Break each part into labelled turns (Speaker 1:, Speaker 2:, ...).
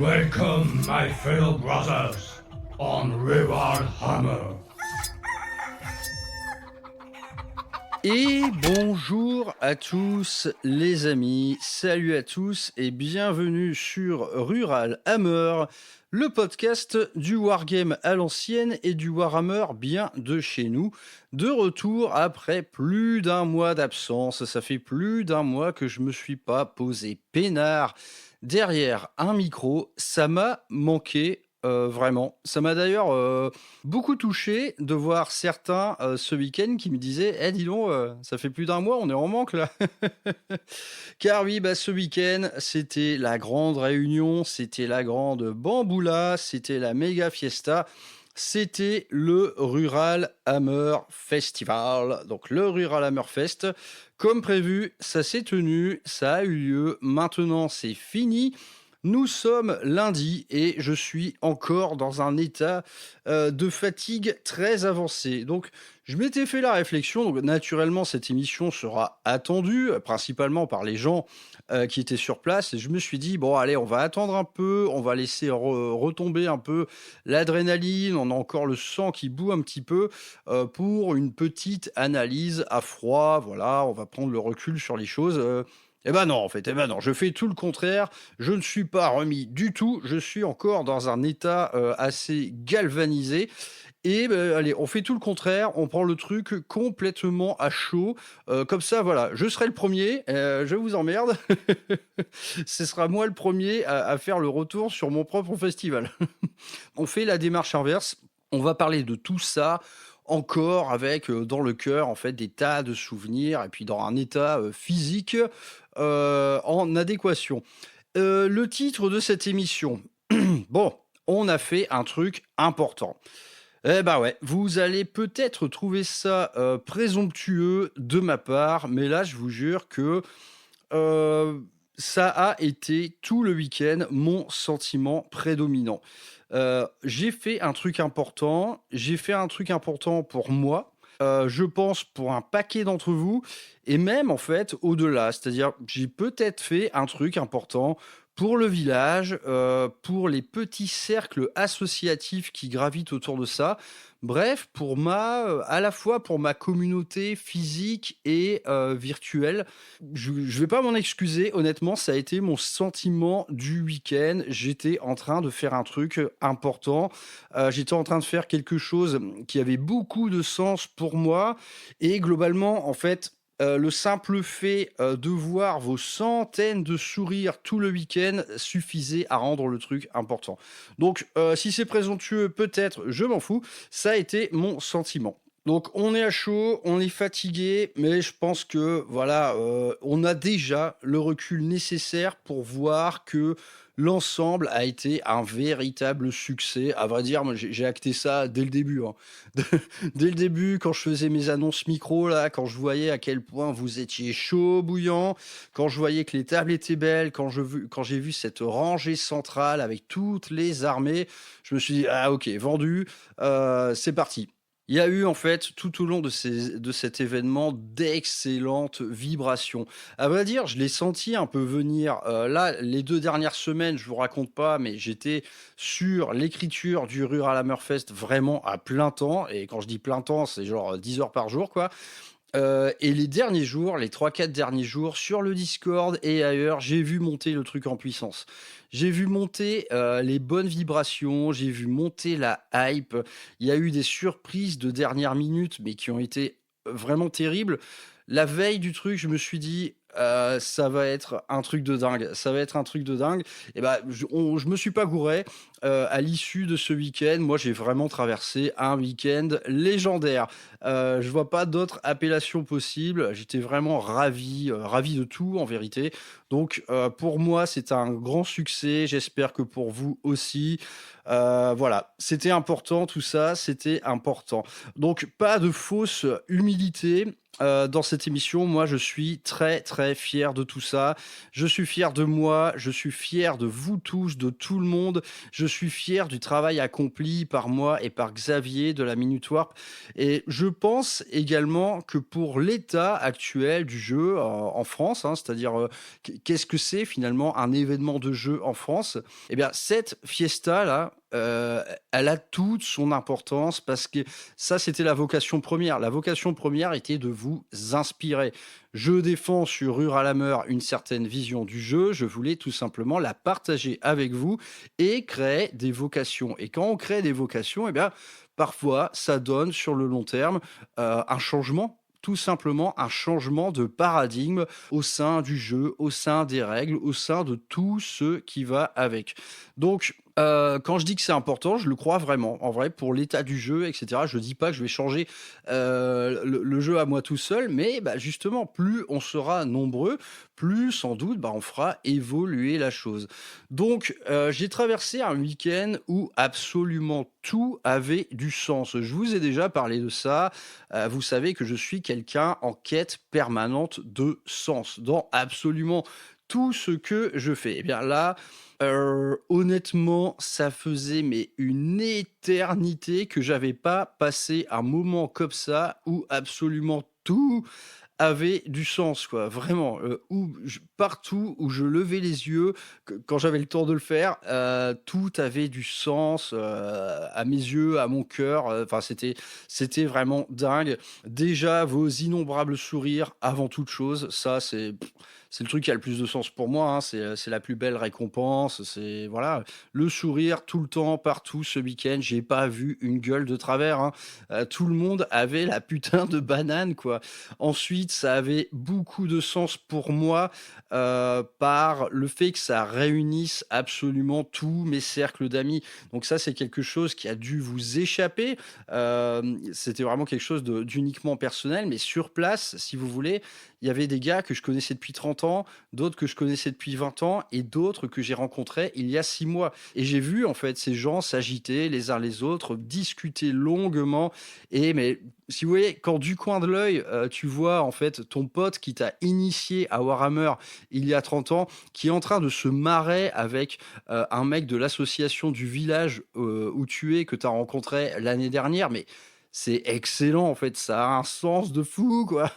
Speaker 1: Welcome, my fellow brothers, on Rural Hammer.
Speaker 2: Et bonjour à tous les amis, salut à tous et bienvenue sur Rural Hammer, le podcast du Wargame à l'ancienne et du Warhammer bien de chez nous. De retour après plus d'un mois d'absence, ça fait plus d'un mois que je me suis pas posé peinard derrière un micro, ça m'a manqué. Vraiment. Ça m'a d'ailleurs beaucoup touché de voir certains ce week-end qui me disaient dis donc, ça fait plus d'un mois, on est en manque là. Car oui, ce week-end, c'était la grande réunion, c'était la grande bamboula, c'était la méga fiesta. C'était le Rural Hammer Festival. Donc le Rural Hammer Fest, comme prévu, ça s'est tenu, ça a eu lieu. Maintenant, c'est fini. Nous sommes lundi et je suis encore dans un état de fatigue très avancé. Donc, je m'étais fait la réflexion. Donc, naturellement, cette émission sera attendue principalement par les gens qui étaient sur place. Et je me suis dit, bon, allez, on va attendre un peu, on va laisser retomber un peu l'adrénaline. On a encore le sang qui bout un petit peu pour une petite analyse à froid. Voilà, on va prendre le recul sur les choses. Eh ben non, en fait, je fais tout le contraire. Je ne suis pas remis du tout. Je suis encore dans un état assez galvanisé. Et allez, on fait tout le contraire. On prend le truc complètement à chaud. Comme ça, voilà, je serai le premier. Je vous emmerde. Ce sera moi le premier à faire le retour sur mon propre festival. On fait la démarche inverse. On va parler de tout ça encore avec dans le cœur en fait des tas de souvenirs et puis dans un état physique en adéquation. Le titre de cette émission, bon, on a fait un truc important. Eh ben ouais, vous allez peut-être trouver ça présomptueux de ma part, mais là je vous jure que ça a été tout le week-end mon sentiment prédominant. J'ai fait un truc important, pour moi, je pense pour un paquet d'entre vous, et même en fait au-delà, c'est-à-dire j'ai peut-être fait un truc important pour le village, pour les petits cercles associatifs qui gravitent autour de ça. Bref, à la fois pour ma communauté physique et virtuelle. Je vais pas m'en excuser, honnêtement, ça a été mon sentiment du week-end. J'étais en train de faire un truc important. J'étais en train de faire quelque chose qui avait beaucoup de sens pour moi. Et globalement, en fait, le simple fait de voir vos centaines de sourires tout le week-end suffisait à rendre le truc important. Donc, si c'est présomptueux, peut-être, je m'en fous. Ça a été mon sentiment. Donc on est à chaud, on est fatigué, mais je pense que voilà, on a déjà le recul nécessaire pour voir que l'ensemble a été un véritable succès. À vrai dire, moi j'ai acté ça dès le début. Hein. Dès le début, quand je faisais mes annonces micro, là, quand je voyais à quel point vous étiez chaud, bouillant, quand je voyais que les tables étaient belles, quand j'ai vu cette rangée centrale avec toutes les armées, je me suis dit, ah ok, vendu, c'est parti. Il y a eu en fait tout au long de cet événement d'excellentes vibrations. À vrai dire, je l'ai senti un peu venir. Là, les 2 dernières semaines, je vous raconte pas, mais j'étais sur l'écriture du Rural Hammerfest vraiment à plein temps. Et quand je dis plein temps, c'est genre 10 heures par jour, quoi. Et les derniers jours, les 3-4 derniers jours, sur le Discord et ailleurs, j'ai vu monter le truc en puissance. J'ai vu monter les bonnes vibrations, j'ai vu monter la hype. Il y a eu des surprises de dernière minute, mais qui ont été vraiment terribles. La veille du truc, je me suis dit, ça va être un truc de dingue. Ça va être un truc de dingue. Et je me suis pas gouré. À l'issue de ce week-end, moi, j'ai vraiment traversé un week-end légendaire. Je vois pas d'autres appellations possibles. J'étais vraiment ravi de tout en vérité. Donc pour moi, c'est un grand succès. J'espère que pour vous aussi. Voilà, c'était important tout ça, c'était important. Donc pas de fausse humilité. dans cette émission. Moi, je suis très, très fier de tout ça. Je suis fier de moi, je suis fier de vous tous, de tout le monde. Je suis fier du travail accompli par moi et par Xavier de la Minute Warp. Et je pense également que pour l'état actuel du jeu en France, hein, c'est-à-dire qu'est-ce que c'est finalement un événement de jeu en France? Eh bien, cette fiesta-là, elle a toute son importance parce que ça, c'était la vocation première. La vocation première était de vous inspirer. Je défends sur Rural Hammer une certaine vision du jeu. Je voulais tout simplement la partager avec vous et créer des vocations. Et quand on crée des vocations, eh bien, parfois, ça donne sur le long terme un changement. Tout simplement un changement de paradigme au sein du jeu, au sein des règles, au sein de tout ce qui va avec. Donc, quand je dis que c'est important, je le crois vraiment. En vrai, pour l'état du jeu, etc., je dis pas que je vais changer le jeu à moi tout seul, mais bah, justement, plus on sera nombreux, plus sans doute bah, on fera évoluer la chose. Donc, j'ai traversé un week-end où absolument tout avait du sens. Je vous ai déjà parlé de ça. Vous savez que je suis quelqu'un en quête permanente de sens dans absolument tout ce que je fais. Et bien là, honnêtement, ça faisait mais une éternité que j'avais pas passé un moment comme ça où absolument tout avait du sens, quoi. Vraiment, partout où je levais les yeux, quand j'avais le temps de le faire, tout avait du sens à mes yeux, à mon cœur. Enfin, c'était vraiment dingue. Déjà, vos innombrables sourires avant toute chose, ça, c'est le truc qui a le plus de sens pour moi, hein. C'est la plus belle récompense. C'est voilà, le sourire tout le temps, partout. Ce week-end, j'ai pas vu une gueule de travers, hein. Tout le monde avait la putain de banane, quoi. Ensuite, ça avait beaucoup de sens pour moi par le fait que ça réunisse absolument tous mes cercles d'amis. Donc ça, c'est quelque chose qui a dû vous échapper. C'était vraiment quelque chose d'uniquement personnel, mais sur place, si vous voulez, il y avait des gars que je connaissais depuis 30 ans, d'autres que je connaissais depuis 20 ans et d'autres que j'ai rencontrés il y a 6 mois. Et j'ai vu en fait ces gens s'agiter les uns les autres, discuter longuement. Et mais si vous voyez, quand du coin de l'œil, tu vois en fait ton pote qui t'a initié à Warhammer il y a 30 ans, qui est en train de se marrer avec un mec de l'association du village où tu es, que tu as rencontré l'année dernière, mais c'est excellent en fait, ça a un sens de fou quoi.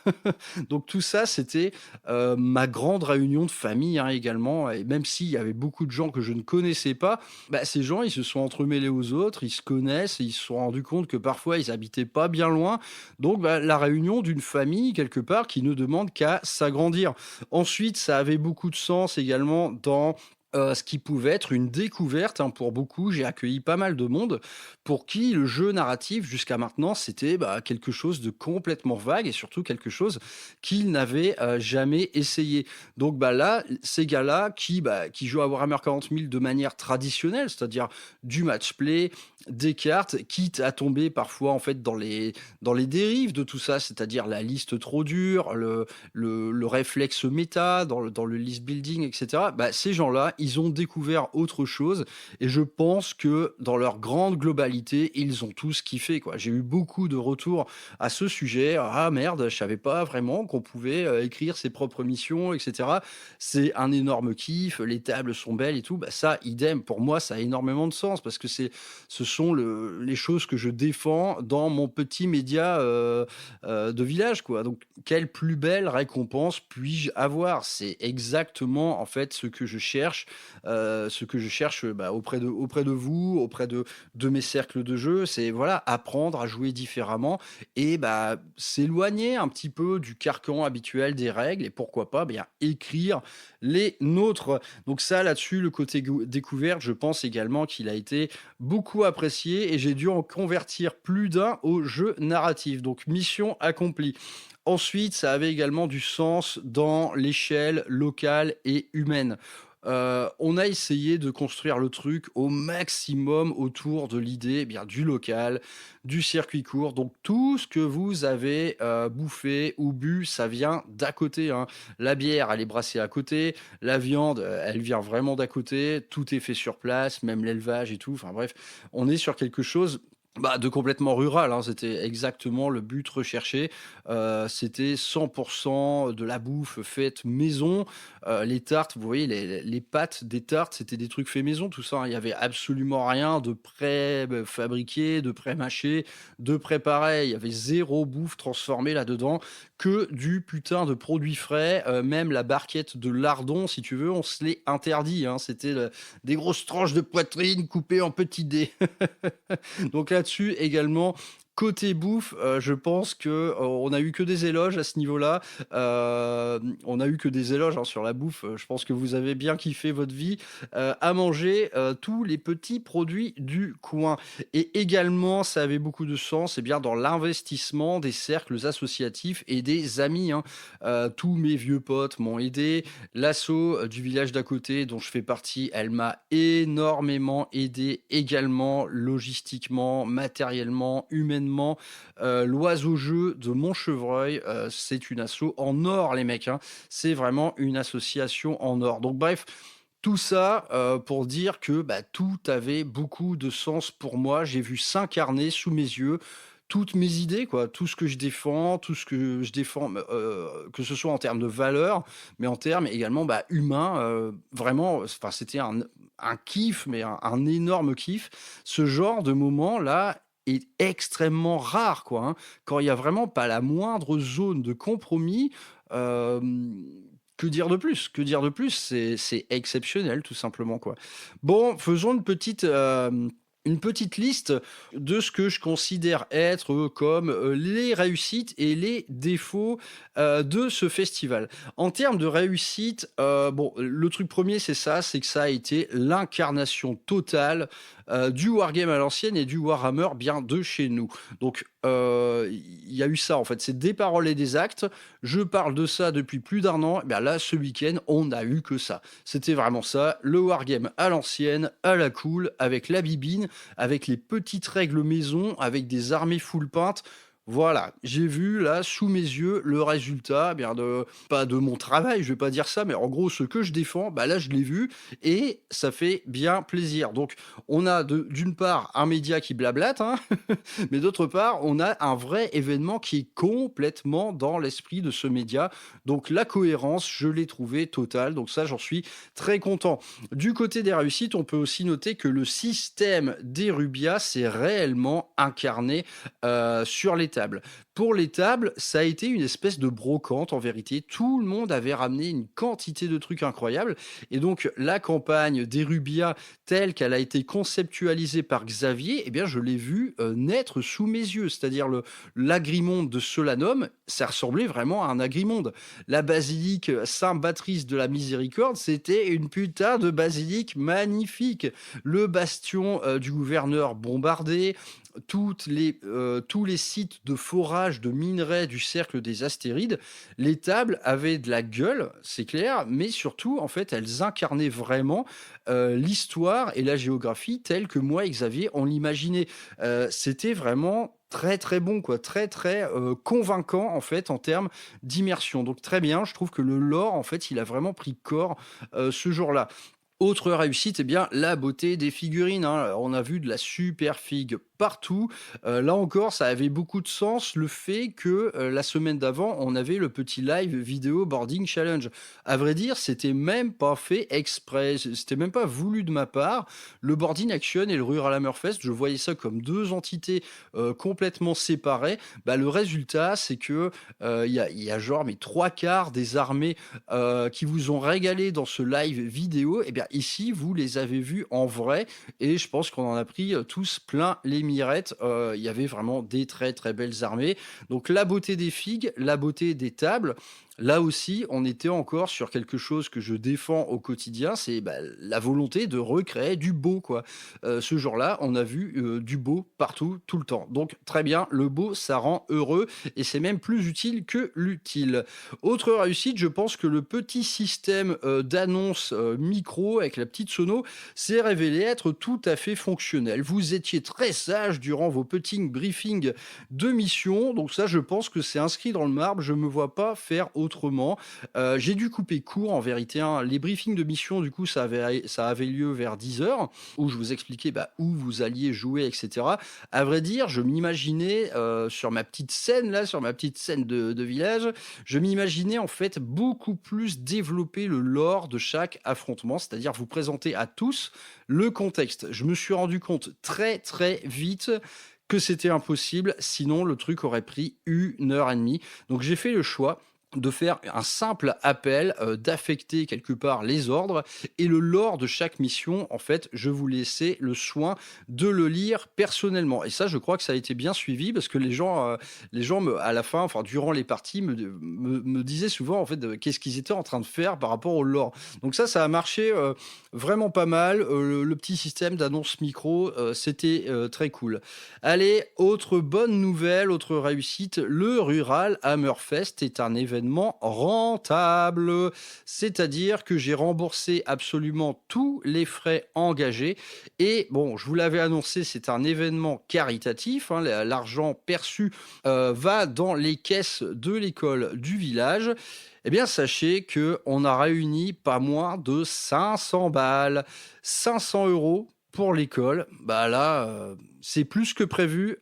Speaker 2: Donc tout ça, c'était ma grande réunion de famille hein, également. Et même s'il y avait beaucoup de gens que je ne connaissais pas, bah, ces gens, ils se sont entremêlés aux autres, ils se connaissent, et ils se sont rendus compte que parfois, ils habitaient pas bien loin. Donc bah, la réunion d'une famille, quelque part, qui ne demande qu'à s'agrandir. Ensuite, ça avait beaucoup de sens également dans ce qui pouvait être une découverte hein, pour beaucoup. J'ai accueilli pas mal de monde pour qui le jeu narratif jusqu'à maintenant c'était bah, quelque chose de complètement vague et surtout quelque chose qu'ils n'avaient jamais essayé. Donc bah, là, ces gars-là qui jouent à Warhammer 40 000 de manière traditionnelle, c'est-à-dire du match play, des cartes, quitte à tomber parfois en fait dans les dérives de tout ça, c'est-à-dire la liste trop dure, le réflexe méta, dans le list building, etc. Bah, ces gens-là, ils ont découvert autre chose et je pense que dans leur grande globalité, ils ont tous kiffé, quoi. J'ai eu beaucoup de retours à ce sujet. Ah merde, je savais pas vraiment qu'on pouvait écrire ses propres missions, etc. C'est un énorme kiff, les tables sont belles et tout. Bah, ça, idem, pour moi, ça a énormément de sens parce que ce sont les choses que je défends dans mon petit média de village, quoi. Donc, quelle plus belle récompense puis-je avoir? C'est exactement, en fait, ce que je cherche bah, auprès de vous, auprès de mes cercles de jeu. C'est, voilà, apprendre à jouer différemment et bah, s'éloigner un petit peu du carcan habituel des règles et pourquoi pas bien écrire les nôtres. Donc ça, là-dessus, le côté découverte, je pense également qu'il a été beaucoup apprécié et j'ai dû en convertir plus d'un au jeu narratif. Donc mission accomplie. Ensuite, ça avait également du sens dans l'échelle locale et humaine. On a essayé de construire le truc au maximum autour de l'idée eh bien du local, du circuit court. Donc tout ce que vous avez bouffé ou bu, ça vient d'à côté, hein. La bière, elle est brassée à côté. La viande, elle vient vraiment d'à côté. Tout est fait sur place, même l'élevage et tout. Enfin bref, on est sur quelque chose Bah, de complètement rural, hein, c'était exactement le but recherché. C'était 100 de la bouffe faite maison. Les tartes, vous voyez les pâtes des tartes, c'était des trucs faits maison, tout ça, hein. Il y avait absolument rien de pré fabriqué, de pré-mâché, de préparé. Il y avait zéro bouffe transformée là-dedans, que du putain de produit frais. Même la barquette de lardons, si tu veux, on se l'est interdit, hein. C'était des grosses tranches de poitrine coupées en petits dés. Donc là-dessus également, côté bouffe, je pense que, on a eu que des éloges à ce niveau-là. On a eu que des éloges, hein, sur la bouffe. Je pense que vous avez bien kiffé votre vie, à manger, tous les petits produits du coin. Et également, ça avait beaucoup de sens, et bien, dans l'investissement des cercles associatifs et des amis, hein. Tous mes vieux potes m'ont aidé. L'asso, du village d'à côté dont je fais partie, elle m'a énormément aidé également, logistiquement, matériellement, humainement. L'Oiseau-Jeu de Montchevreuil, c'est une asso en or, les mecs, hein. C'est vraiment une association en or. Donc bref, tout ça, pour dire que, bah, tout avait beaucoup de sens pour moi. J'ai vu s'incarner sous mes yeux toutes mes idées, quoi, tout ce que je défends, tout ce que je défends, que ce soit en termes de valeurs, mais en termes également, bah, humains, vraiment, enfin, c'était un kiff, mais un énorme kiff. Ce genre de moment-là est extrêmement rare, quoi, hein. Quand il y a vraiment pas la moindre zone de compromis, que dire de plus? Que dire de plus? C'est exceptionnel, tout simplement, quoi. Bon, faisons une petite liste de ce que je considère être, comme, les réussites et les défauts, de ce festival. En termes de réussite, bon, le truc premier, c'est ça, c'est que ça a été l'incarnation totale, du wargame à l'ancienne et du Warhammer bien de chez nous. Donc, il y a eu ça, en fait, c'est des paroles et des actes. Je parle de ça depuis plus d'un an, et bien là, ce week-end, on n'a eu que ça. C'était vraiment ça, le wargame à l'ancienne, à la cool, avec la bibine, avec les petites règles maison, avec des armées full peintes. Voilà, j'ai vu là sous mes yeux le résultat, eh bien de pas de mon travail, je vais pas dire ça, mais en gros ce que je défends, bah là je l'ai vu et ça fait bien plaisir. Donc on a d'une part un média qui blablate, hein, mais d'autre part on a un vrai événement qui est complètement dans l'esprit de ce média. Donc la cohérence, je l'ai trouvé totale. Donc ça j'en suis très content. Du côté des réussites, on peut aussi noter que le système des Rubia s'est réellement incarné, sur les tables. Pour les tables, ça a été une espèce de brocante en vérité. Tout le monde avait ramené une quantité de trucs incroyables. Et donc, la campagne d'Erubia, telle qu'elle a été conceptualisée par Xavier, eh bien, je l'ai vue naître sous mes yeux. C'est-à-dire l'agrimonde de Solanum, ça ressemblait vraiment à un agrimonde. La basilique Saint-Patrice de la Miséricorde, c'était une putain de basilique magnifique. Le bastion du gouverneur bombardé, tous les sites de forage de minerais du cercle des Astérides, les tables avaient de la gueule, c'est clair, mais surtout, en fait, elles incarnaient vraiment l'histoire et la géographie telle que moi et Xavier, on l'imaginait. C'était vraiment très très bon, quoi, très très convaincant en fait en termes d'immersion. Donc très bien, je trouve que le lore en fait il a vraiment pris corps ce jour-là. Autre réussite, eh bien, la beauté des figurines, hein. On a vu de la super figue partout. Là encore, ça avait beaucoup de sens le fait que la semaine d'avant, on avait le petit live vidéo boarding challenge. À vrai dire, c'était même pas fait exprès, c'était même pas voulu de ma part. Le boarding action et le Rural Hammerfest, je voyais ça comme deux entités complètement séparées. Bah, le résultat, c'est que il y a genre mais trois quarts des armées qui vous ont régalé dans ce live vidéo. Et bien ici, vous les avez vus en vrai et je pense qu'on en a pris tous plein les mirettes. Il y avait vraiment des très très belles armées. Donc la beauté des figues, la beauté des tables. Là aussi, on était encore sur quelque chose que je défends au quotidien, c'est bah, la volonté de recréer du beau, quoi. Ce jour-là, on a vu du beau partout, tout le temps. Donc très bien, le beau, ça rend heureux et c'est même plus utile que l'utile. Autre réussite, je pense que le petit système d'annonce micro avec la petite sono s'est révélé être tout à fait fonctionnel. Vous étiez très sage durant vos petits briefings de mission, donc ça, je pense que c'est inscrit dans le marbre. Je me vois pas faire autrement. J'ai dû couper court en vérité, hein. Les briefings de mission, du coup, ça avait lieu vers 10 heures, où je vous expliquais où vous alliez jouer, etc. À vrai dire, je m'imaginais sur ma petite scène, là, sur ma petite scène de village, je m'imaginais en fait beaucoup plus développer le lore de chaque affrontement, c'est-à-dire vous présenter à tous le contexte. Je me suis rendu compte très très vite que c'était impossible, sinon le truc aurait pris 1 heure et demie. Donc j'ai fait le choix de faire un simple appel, d'affecter quelque part les ordres et le lore de chaque mission, en fait, je vous laissais le soin de le lire personnellement et ça, je crois que ça a été bien suivi parce que les gens à la fin, enfin durant les parties me disaient souvent en fait qu'est-ce qu'ils étaient en train de faire par rapport au lore. Donc ça a marché vraiment pas mal. Le petit système d'annonce micro, c'était très cool. Allez, autre bonne nouvelle, autre réussite, le Rural Hammerfest est un événement rentable, c'est-à-dire que j'ai remboursé absolument tous les frais engagés et bon, je vous l'avais annoncé, c'est un événement caritatif, hein, l'argent perçu va dans les caisses de l'école du village. Eh bien, sachez qu'on a réuni pas moins de 500 balles, 500 euros pour l'école. Bah là, c'est plus que prévu.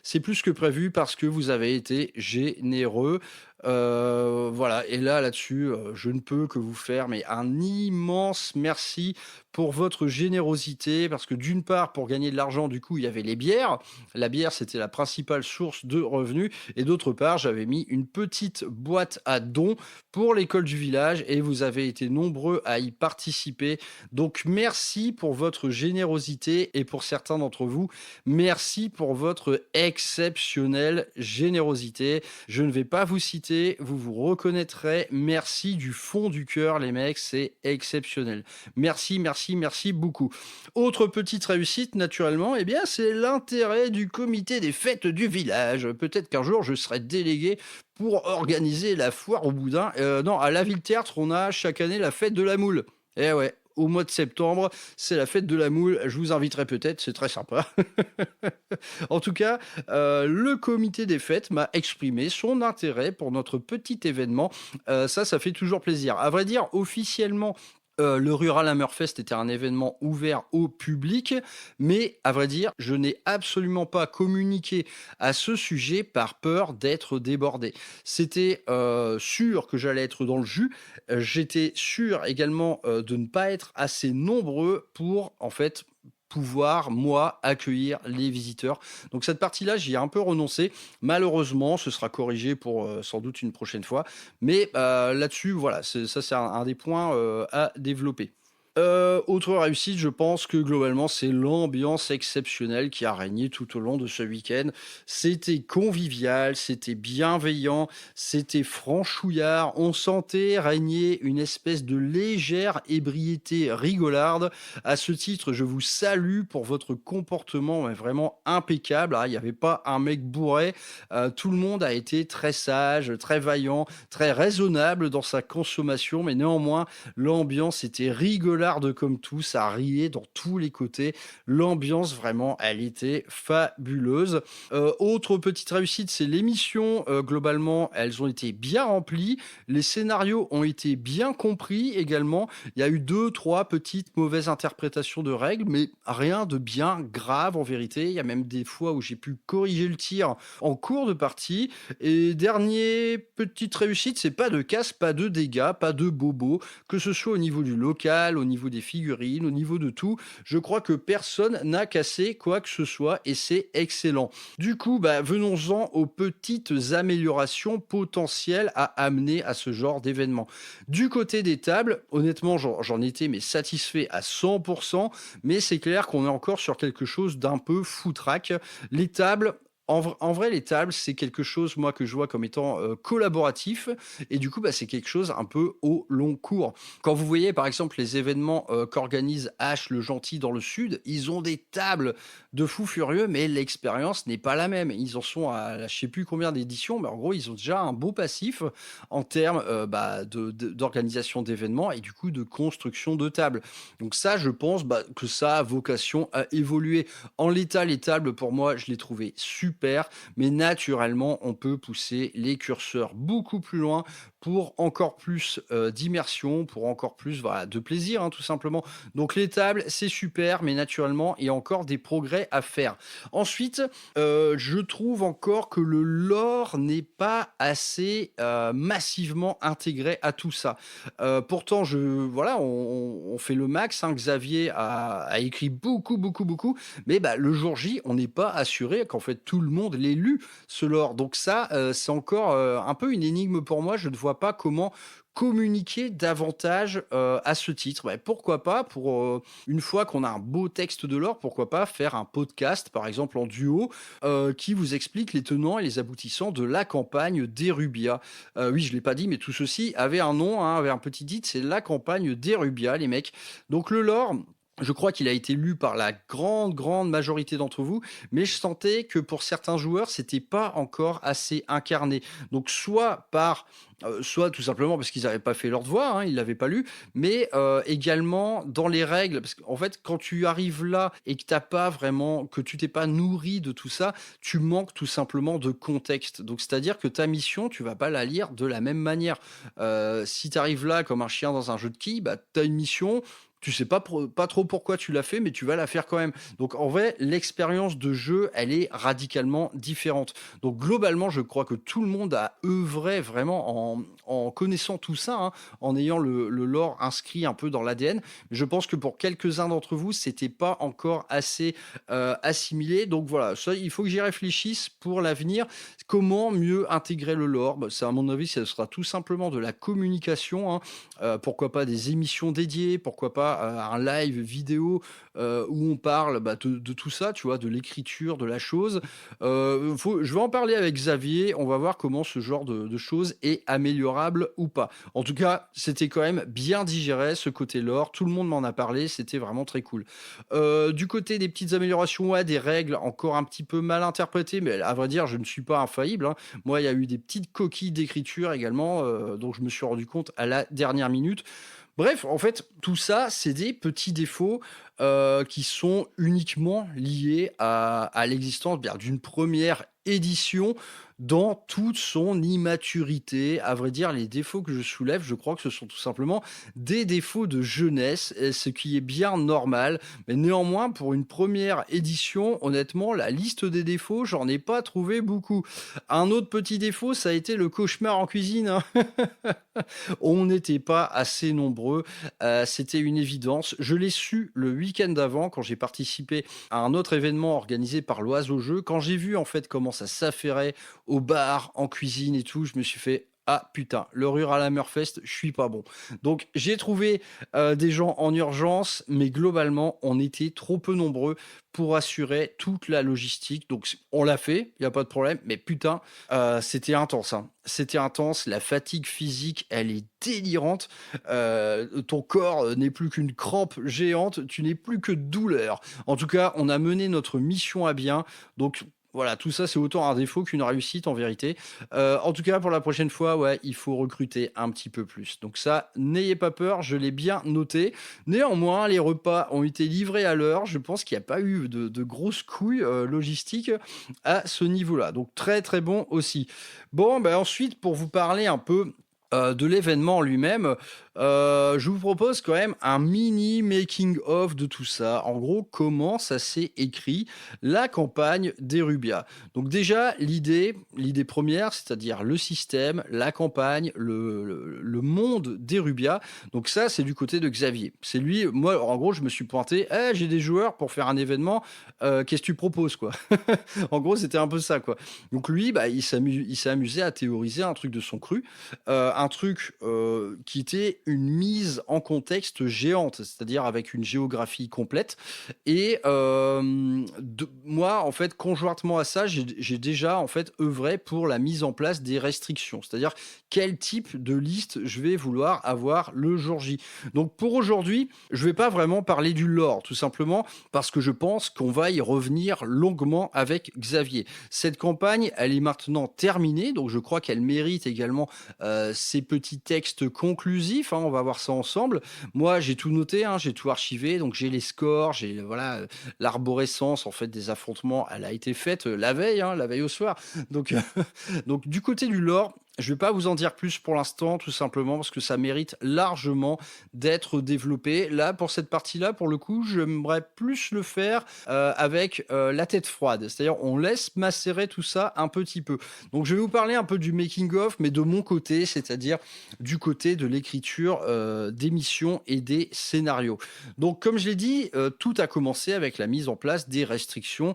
Speaker 2: C'est plus que prévu parce que vous avez été généreux. Voilà. Et là-dessus, je ne peux que vous faire mais un immense merci pour votre générosité parce que d'une part, pour gagner de l'argent, du coup, il y avait les bières. La bière, c'était la principale source de revenus. Et d'autre part, j'avais mis une petite boîte à dons pour l'école du village et vous avez été nombreux à y participer. Donc, merci pour votre générosité et pour certains d'entre vous, merci pour votre exceptionnelle générosité. Je ne vais pas vous citer, vous vous reconnaîtrez. Merci du fond du cœur, les mecs, c'est exceptionnel. Merci, merci, merci beaucoup. Autre petite réussite, naturellement, eh bien, c'est l'intérêt du comité des fêtes du village. Peut-être qu'un jour, je serai délégué pour organiser la foire au boudin. Non, à la Ville-Tertre, on a chaque année la fête de la moule. Eh ouais, au mois de septembre, c'est la fête de la moule. Je vous inviterai peut-être, c'est très sympa. En tout cas, le comité des fêtes m'a exprimé son intérêt pour notre petit événement. Ça fait toujours plaisir. À vrai dire, officiellement, le Rural Hammerfest était un événement ouvert au public, mais à vrai dire, je n'ai absolument pas communiqué à ce sujet par peur d'être débordé. C'était sûr que j'allais être dans le jus. J'étais sûr également de ne pas être assez nombreux pour, en fait, pouvoir, moi, accueillir les visiteurs. Donc cette partie-là, j'y ai un peu renoncé. Malheureusement, ce sera corrigé pour sans doute une prochaine fois. Mais là-dessus, voilà, c'est un des points à développer. Autre réussite, je pense que globalement, c'est l'ambiance exceptionnelle qui a régné tout au long de ce week-end. C'était convivial, c'était bienveillant, c'était franchouillard. On sentait régner une espèce de légère ébriété rigolarde. À ce titre, je vous salue pour votre comportement vraiment impeccable. Il n'y avait pas un mec bourré. Tout le monde a été très sage, très vaillant, très raisonnable dans sa consommation, mais néanmoins, l'ambiance était rigolarde comme tout, ça riait dans tous les côtés. L'ambiance, vraiment, elle était fabuleuse. Autre petite réussite, c'est l'émission. Globalement, elles ont été bien remplies. Les scénarios ont été bien compris également. Il y a eu 2-3 petites mauvaises interprétations de règles, mais rien de bien grave en vérité. Il y a même des fois où j'ai pu corriger le tir en cours de partie. Et dernier petite réussite, c'est pas de casse, pas de dégâts, pas de bobos, que ce soit au niveau du local, au niveau des figurines, au niveau de tout. Je crois que personne n'a cassé quoi que ce soit et c'est excellent. Du coup, venons-en aux petites améliorations potentielles à amener à ce genre d'événement. Du côté des tables, honnêtement, j'en étais mais satisfait à 100%, mais c'est clair qu'on est encore sur quelque chose d'un peu foutraque. Les tables, en vrai, les tables, c'est quelque chose, moi, que je vois comme étant collaboratif. Et du coup, c'est quelque chose un peu au long cours. Quand vous voyez, par exemple, les événements qu'organise H le Gentil dans le Sud, ils ont des tables de fous furieux, mais l'expérience n'est pas la même. Ils en sont à je sais plus combien d'éditions, mais en gros, ils ont déjà un beau passif en termes d'organisation d'événements et du coup de construction de tables. Donc ça, je pense que ça a vocation à évoluer. En l'état, les tables, pour moi, je les trouvais super super, mais naturellement, on peut pousser les curseurs beaucoup plus loin pour encore plus d'immersion, pour encore plus voilà, de plaisir, tout simplement. Donc les tables, c'est super, mais naturellement, il y a encore des progrès à faire. Ensuite, je trouve encore que le lore n'est pas assez massivement intégré à tout ça. Pourtant, voilà, on fait le max. Xavier a écrit beaucoup, beaucoup, beaucoup, mais le jour J, on n'est pas assuré qu'en fait tout le monde l'ait lu, ce lore. Donc ça, c'est encore un peu une énigme pour moi. Je ne vois pas comment communiquer davantage à ce titre. Pourquoi pas, pour une fois qu'on a un beau texte de lore, pourquoi pas faire un podcast, par exemple en duo, qui vous explique les tenants et les aboutissants de la campagne d'Erubia. Oui, je l'ai pas dit, mais tout ceci avait un nom, avait un petit titre, c'est la campagne d'Erubia, les mecs. Donc le lore, je crois qu'il a été lu par la grande majorité d'entre vous, mais je sentais que pour certains joueurs, c'était pas encore assez incarné. Donc soit tout simplement parce qu'ils n'avaient pas fait leur devoir, ils l'avaient pas lu, mais également dans les règles, parce qu'en fait, quand tu arrives là et que tu t'es pas nourri de tout ça, tu manques tout simplement de contexte. Donc c'est-à-dire que ta mission, tu vas pas la lire de la même manière. Si tu arrives là comme un chien dans un jeu de quilles, tu as une mission. Tu sais pas trop pourquoi tu l'as fait, mais tu vas la faire quand même. Donc en vrai, l'expérience de jeu, elle est radicalement différente. Donc globalement, je crois que tout le monde a œuvré vraiment en connaissant tout ça, en ayant le lore inscrit un peu dans l'ADN. Je pense que pour quelques-uns d'entre vous, c'était pas encore assez assimilé. Donc voilà, ça, il faut que j'y réfléchisse pour l'avenir. Comment mieux intégrer le lore? Ça, à mon avis, ça sera tout simplement de la communication. Pourquoi pas des émissions dédiées? Pourquoi pas un live vidéo où on parle de tout ça, tu vois, de l'écriture, de la chose. Je vais en parler avec Xavier, on va voir comment ce genre de choses est améliorable ou pas. En tout cas, c'était quand même bien digéré, ce côté lore, tout le monde m'en a parlé, c'était vraiment très cool. Du côté des petites améliorations, des règles encore un petit peu mal interprétées, mais à vrai dire, je ne suis pas infaillible. Moi, il y a eu des petites coquilles d'écriture également, dont je me suis rendu compte à la dernière minute. Bref, en fait, tout ça, c'est des petits défauts qui sont uniquement liés à l'existence d'une première édition dans toute son immaturité. À vrai dire, les défauts que je soulève, je crois que ce sont tout simplement des défauts de jeunesse, ce qui est bien normal. Mais néanmoins, pour une première édition, honnêtement, la liste des défauts, j'en ai pas trouvé beaucoup. Un autre petit défaut, ça a été le cauchemar en cuisine. On n'était pas assez nombreux, c'était une évidence. Je l'ai su le week-end d'avant quand j'ai participé à un autre événement organisé par l'Oiseau Jeu. Quand j'ai vu en fait comment ça s'affairait au bar, en cuisine et tout, je me suis fait ah putain, le Rural Hammerfest, je suis pas bon. Donc j'ai trouvé des gens en urgence, mais globalement, on était trop peu nombreux pour assurer toute la logistique. Donc on l'a fait, il n'y a pas de problème, mais putain, c'était intense. C'était intense, la fatigue physique, elle est délirante. Ton corps n'est plus qu'une crampe géante, tu n'es plus que douleur. En tout cas, on a mené notre mission à bien, donc voilà, tout ça, c'est autant un défaut qu'une réussite en vérité. En tout cas, pour la prochaine fois, ouais, il faut recruter un petit peu plus. Donc ça, n'ayez pas peur, je l'ai bien noté. Néanmoins, les repas ont été livrés à l'heure. Je pense qu'il n'y a pas eu de grosses couilles logistiques à ce niveau-là. Donc très très bon aussi. Bon, ensuite, pour vous parler un peu de l'événement lui-même, je vous propose quand même un mini making-of de tout ça. En gros, comment ça s'est écrit, la campagne d'Erubia. Donc déjà, l'idée première, c'est-à-dire le système, la campagne, le monde d'Erubia. Donc ça, c'est du côté de Xavier. C'est lui, moi, en gros, je me suis pointé, j'ai des joueurs pour faire un événement, qu'est-ce que tu proposes, quoi? En gros, c'était un peu ça, quoi. Donc lui, il s'est amusé à théoriser un truc de son cru, un truc qui était une mise en contexte géante, c'est-à-dire avec une géographie complète. Et moi, en fait, conjointement à ça, j'ai déjà en fait œuvré pour la mise en place des restrictions, c'est-à-dire quel type de liste je vais vouloir avoir le jour J. Donc pour aujourd'hui, je vais pas vraiment parler du lore, tout simplement parce que je pense qu'on va y revenir longuement avec Xavier. Cette campagne, elle est maintenant terminée, donc je crois qu'elle mérite également ces petits textes conclusifs. débrief, hein, on va voir ça ensemble. Moi, j'ai tout noté, hein, j'ai tout archivé, donc j'ai les scores, j'ai voilà, l'arborescence en fait des affrontements, elle a été faite, la veille au soir. Donc donc du côté du lore, je vais pas vous en dire plus pour l'instant, tout simplement parce que ça mérite largement d'être développé. Là, pour cette partie-là, pour le coup, j'aimerais plus le faire avec la tête froide. C'est-à-dire, on laisse macérer tout ça un petit peu. Donc, je vais vous parler un peu du making-of, mais de mon côté, c'est-à-dire du côté de l'écriture des missions et des scénarios. Donc, comme je l'ai dit, tout a commencé avec la mise en place des restrictions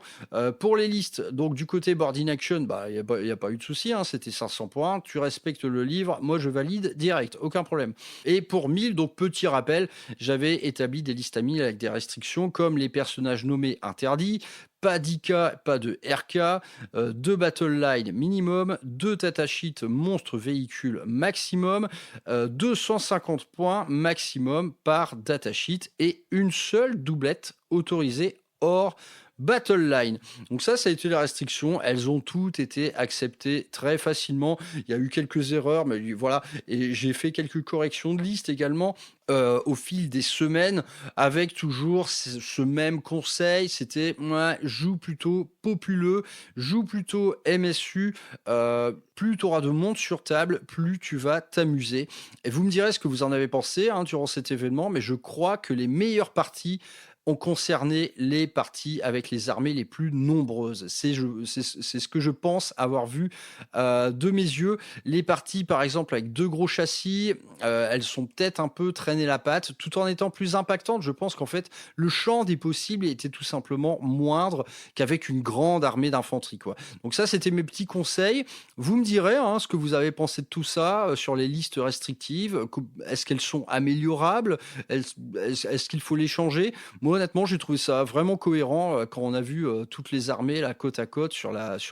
Speaker 2: pour les listes. Donc, du côté Board in Action, bah, il n'y a pas eu de souci, hein, c'était 500 points. Tu respectes le livre, moi je valide direct, aucun problème. Et pour 1000, donc petit rappel, j'avais établi des listes à 1000 avec des restrictions comme les personnages nommés interdits, pas d'IK, pas de RK, 2 battle line minimum, 2 datasheets monstres véhicules maximum, 250 points maximum par datasheet et une seule doublette autorisée hors battle line. Donc ça a été la restriction. Elles ont toutes été acceptées très facilement. Il y a eu quelques erreurs, mais voilà. Et j'ai fait quelques corrections de liste également au fil des semaines, avec toujours ce même conseil. C'était joue plutôt populeux, joue plutôt MSU. Plus tu auras de monde sur table, plus tu vas t'amuser. Et vous me direz ce que vous en avez pensé durant cet événement, mais je crois que les meilleures parties ont concerné les parties avec les armées les plus nombreuses. C'est ce que je pense avoir vu de mes yeux. Les parties, par exemple, avec 2 gros châssis, elles sont peut-être un peu traînées la patte, tout en étant plus impactantes. Je pense qu'en fait, le champ des possibles était tout simplement moindre qu'avec une grande armée d'infanterie, quoi. Donc ça, c'était mes petits conseils. Vous me direz ce que vous avez pensé de tout ça sur les listes restrictives. Est-ce qu'elles sont améliorables? Est-ce qu'il faut les changer? Moi, honnêtement, j'ai trouvé ça vraiment cohérent quand on a vu toutes les armées là, côte à côte sur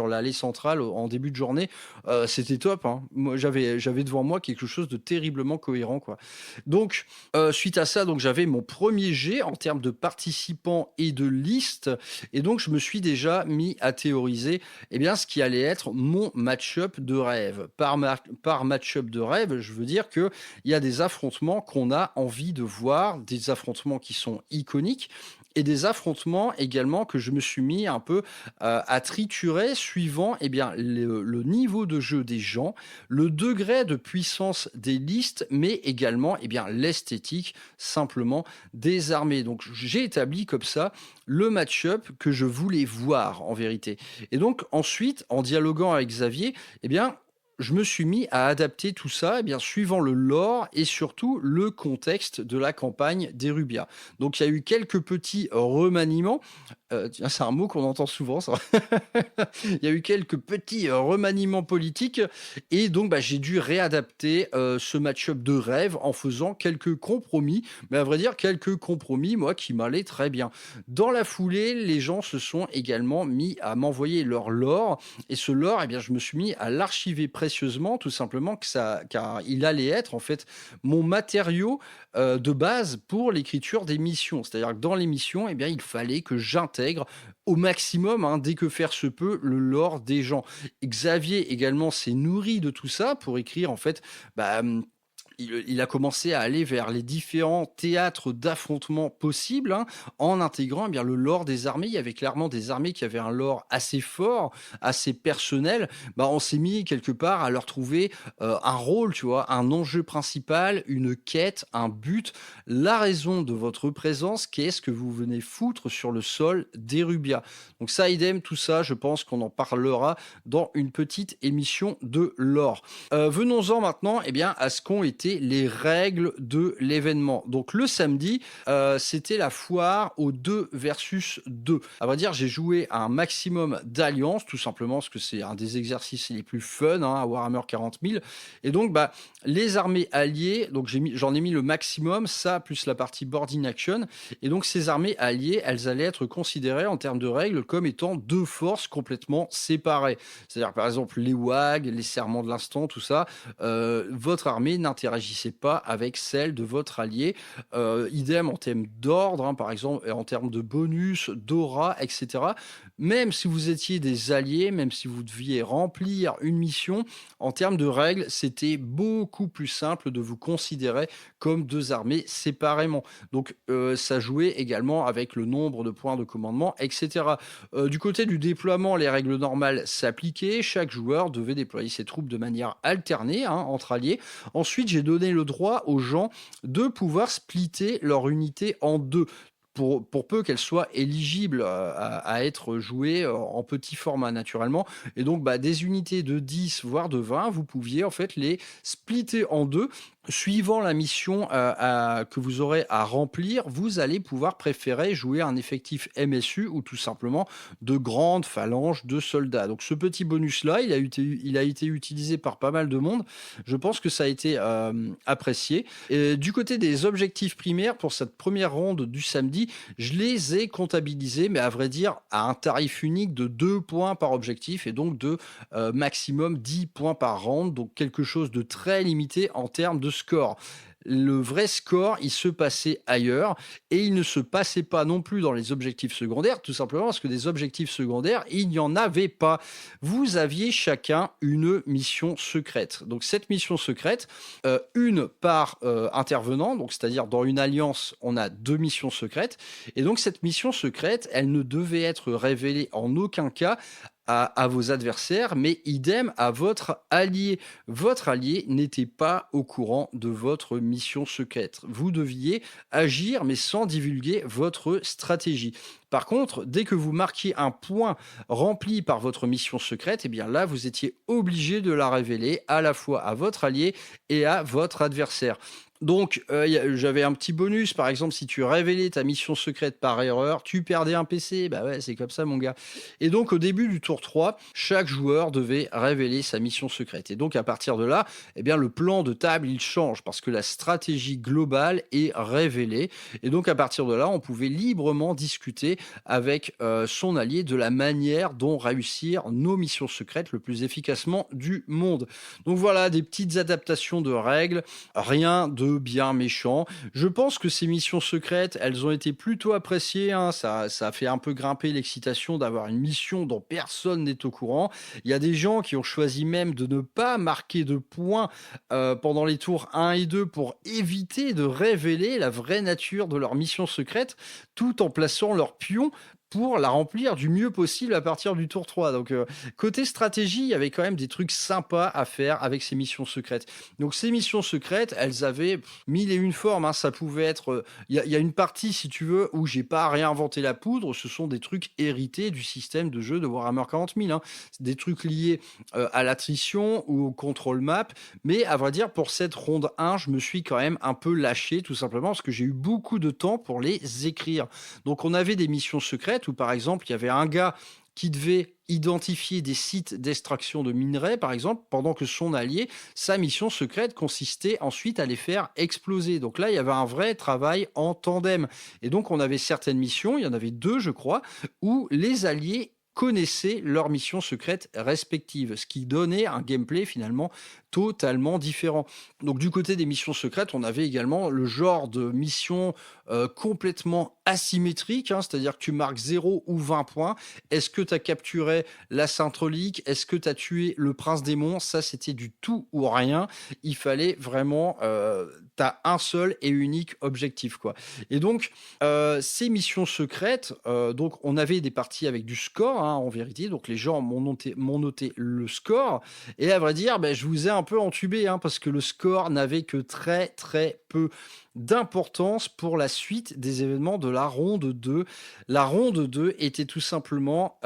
Speaker 2: l'allée centrale en début de journée. C'était top, hein. Moi, j'avais devant moi quelque chose de terriblement cohérent, quoi. Donc, suite à ça, donc j'avais mon premier jet en termes de participants et de listes. Et donc, je me suis déjà mis à théoriser ce qui allait être mon match-up de rêve. Par match-up de rêve, je veux dire qu'il y a des affrontements qu'on a envie de voir, des affrontements qui sont iconiques, et des affrontements également que je me suis mis un peu à triturer suivant le niveau de jeu des gens, le degré de puissance des listes, mais également l'esthétique simplement des armées. Donc j'ai établi comme ça le match-up que je voulais voir en vérité. Et donc ensuite, en dialoguant avec Xavier, je me suis mis à adapter tout ça suivant le lore et surtout le contexte de la campagne d'Erubia. Donc il y a eu quelques petits remaniements. C'est un mot qu'on entend souvent, ça. Il y a eu quelques petits remaniements politiques et donc j'ai dû réadapter ce match-up de rêve en faisant quelques compromis. Mais à vrai dire, quelques compromis, moi, qui m'allaient très bien. Dans la foulée, les gens se sont également mis à m'envoyer leur lore. Et ce lore, je me suis mis à l'archiver précieusement, tout simplement, car il allait être en fait mon matériau de base pour l'écriture des missions. C'est-à-dire que dans les missions, il fallait que j'intègre au maximum, dès que faire se peut, le lore des gens. Xavier également s'est nourri de tout ça pour écrire en fait il a commencé à aller vers les différents théâtres d'affrontements possibles en intégrant le lore des armées. Il y avait clairement des armées qui avaient un lore assez fort, assez personnel. On s'est mis quelque part à leur trouver un rôle, tu vois, un enjeu principal, une quête, un but, la raison de votre présence, qu'est-ce que vous venez foutre sur le sol d'Erubia. Donc ça, idem, tout ça, je pense qu'on en parlera dans une petite émission de lore. Venons-en maintenant à ce qu'ont été les règles de l'événement. Donc le samedi, c'était la foire au 2 versus 2. À vrai dire, j'ai joué à un maximum d'alliances, tout simplement parce que c'est un des exercices les plus fun à Warhammer 40 000. Et donc, les armées alliées, donc j'en ai mis le maximum, ça plus la partie board in action. Et donc ces armées alliées, elles allaient être considérées en termes de règles comme étant 2 forces complètement séparées. C'est-à-dire par exemple les WAG, les serments de l'instant, tout ça, votre armée n'intéresse n'interagissez pas avec celle de votre allié. Idem en termes d'ordre, hein, par exemple, et en termes de bonus, d'aura, etc. Même si vous étiez des alliés, même si vous deviez remplir une mission, en termes de règles, c'était beaucoup plus simple de vous considérer comme deux armées séparément. Donc ça jouait également avec le nombre de points de commandement, etc. Du côté du déploiement, les règles normales s'appliquaient. Chaque joueur devait déployer ses troupes de manière alternée, hein, entre alliés. Ensuite, j'ai donné le droit aux gens de pouvoir splitter leur unité en deux. Pour peu qu'elle soit éligible à être jouée en petit format naturellement. Et donc, des unités de 10, voire de 20, vous pouviez en fait les splitter en deux. Suivant la mission que vous aurez à remplir, vous allez pouvoir préférer jouer un effectif MSU ou tout simplement de grandes phalanges de soldats. Donc ce petit bonus-là, il a été utilisé par pas mal de monde. Je pense que ça a été apprécié. Et du côté des objectifs primaires, pour cette première ronde du samedi, je les ai comptabilisés, mais à vrai dire, à un tarif unique de 2 points par objectif et donc de maximum 10 points par round. Donc quelque chose de très limité en termes de score. Le vrai score, il se passait ailleurs et il ne se passait pas non plus dans les objectifs secondaires, tout simplement parce que des objectifs secondaires, il n'y en avait pas. Vous aviez chacun une mission secrète. Donc cette mission secrète, une par intervenant, donc c'est-à-dire dans une alliance, on a 2 missions secrètes. Et donc cette mission secrète, elle ne devait être révélée en aucun cas à vos adversaires, mais idem à votre allié. Votre allié n'était pas au courant de votre mission secrète. Vous deviez agir, mais sans divulguer votre stratégie. Par contre, dès que vous marquiez un point rempli par votre mission secrète, eh bien là, vous étiez obligé de la révéler à la fois à votre allié et à votre adversaire. Donc, j'avais un petit bonus, par exemple, si tu révélais ta mission secrète par erreur, tu perdais un PC. Bah ouais, c'est comme ça, mon gars. Et donc, au début du tour 3, chaque joueur devait révéler sa mission secrète. Et donc, à partir de là, eh bien, le plan de table, il change parce que la stratégie globale est révélée. Et donc, à partir de là, on pouvait librement discuter avec son allié de la manière dont réussir nos missions secrètes le plus efficacement du monde. Donc, voilà, des petites adaptations de règles, rien de bien méchant. Je pense que ces missions secrètes, elles ont été plutôt appréciées, hein. Ça a fait un peu grimper l'excitation d'avoir une mission dont personne n'est au courant. Il y a des gens qui ont choisi même de ne pas marquer de points pendant les tours 1 et 2 pour éviter de révéler la vraie nature de leur mission secrète, tout en plaçant leurs pions pour la remplir du mieux possible à partir du tour 3. Donc, côté stratégie, il y avait quand même des trucs sympas à faire avec ces missions secrètes. Donc, ces missions secrètes, elles avaient mille et une formes, hein. Ça pouvait être... Il y a une partie, si tu veux, où j'ai pas réinventé la poudre. Ce sont des trucs hérités du système de jeu de Warhammer 40 000. Hein. C'est des trucs liés à l'attrition ou au contrôle map. Mais à vrai dire, pour cette ronde 1, je me suis quand même un peu lâché, tout simplement, parce que j'ai eu beaucoup de temps pour les écrire. Donc, on avait des missions secrètes où, par exemple, il y avait un gars qui devait identifier des sites d'extraction de minerais, par exemple, pendant que son allié, sa mission secrète consistait ensuite à les faire exploser. Donc là, il y avait un vrai travail en tandem. Et donc, on avait certaines missions, il y en avait 2, je crois, où les alliés connaissaient leurs missions secrètes respectives, ce qui donnait un gameplay finalement totalement différent. Donc du côté des missions secrètes, on avait également le genre de mission complètement asymétrique, hein, c'est-à-dire que tu marques 0 ou 20 points. Est-ce que tu as capturé la Sainte Relique? Est-ce que tu as tué le Prince Démon? Ça, c'était du tout ou rien. Il fallait vraiment... tu as un seul et unique objectif, quoi. Et donc, ces missions secrètes, donc on avait des parties avec du score, hein, en vérité. Donc les gens m'ont noté le score. Et à vrai dire, je vous ai un peu entubé, hein, parce que le score n'avait que très très peu d'importance pour la suite des événements de la ronde 2. La ronde 2 était tout simplement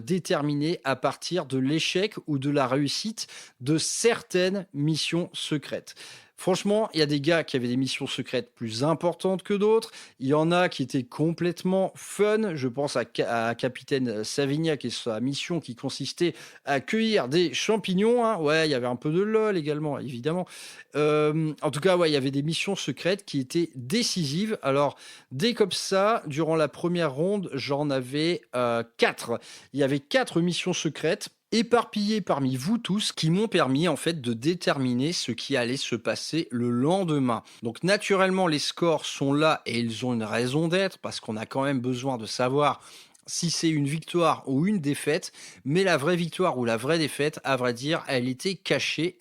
Speaker 2: déterminée à partir de l'échec ou de la réussite de certaines missions secrètes. Franchement, il y a des gars qui avaient des missions secrètes plus importantes que d'autres. Il y en a qui étaient complètement fun. Je pense à Capitaine Savignac et sa mission qui consistait à cueillir des champignons. Hein. Ouais, il y avait un peu de LOL également, évidemment. En tout cas, ouais, il y avait des missions secrètes qui étaient décisives. Alors, dès comme ça, durant la première ronde, j'en avais 4. Il y avait 4 missions secrètes. éparpillés parmi vous tous qui m'ont permis en fait de déterminer ce qui allait se passer le lendemain. Donc naturellement les scores sont là et ils ont une raison d'être parce qu'on a quand même besoin de savoir si c'est une victoire ou une défaite, mais la vraie victoire ou la vraie défaite, à vrai dire, elle était cachée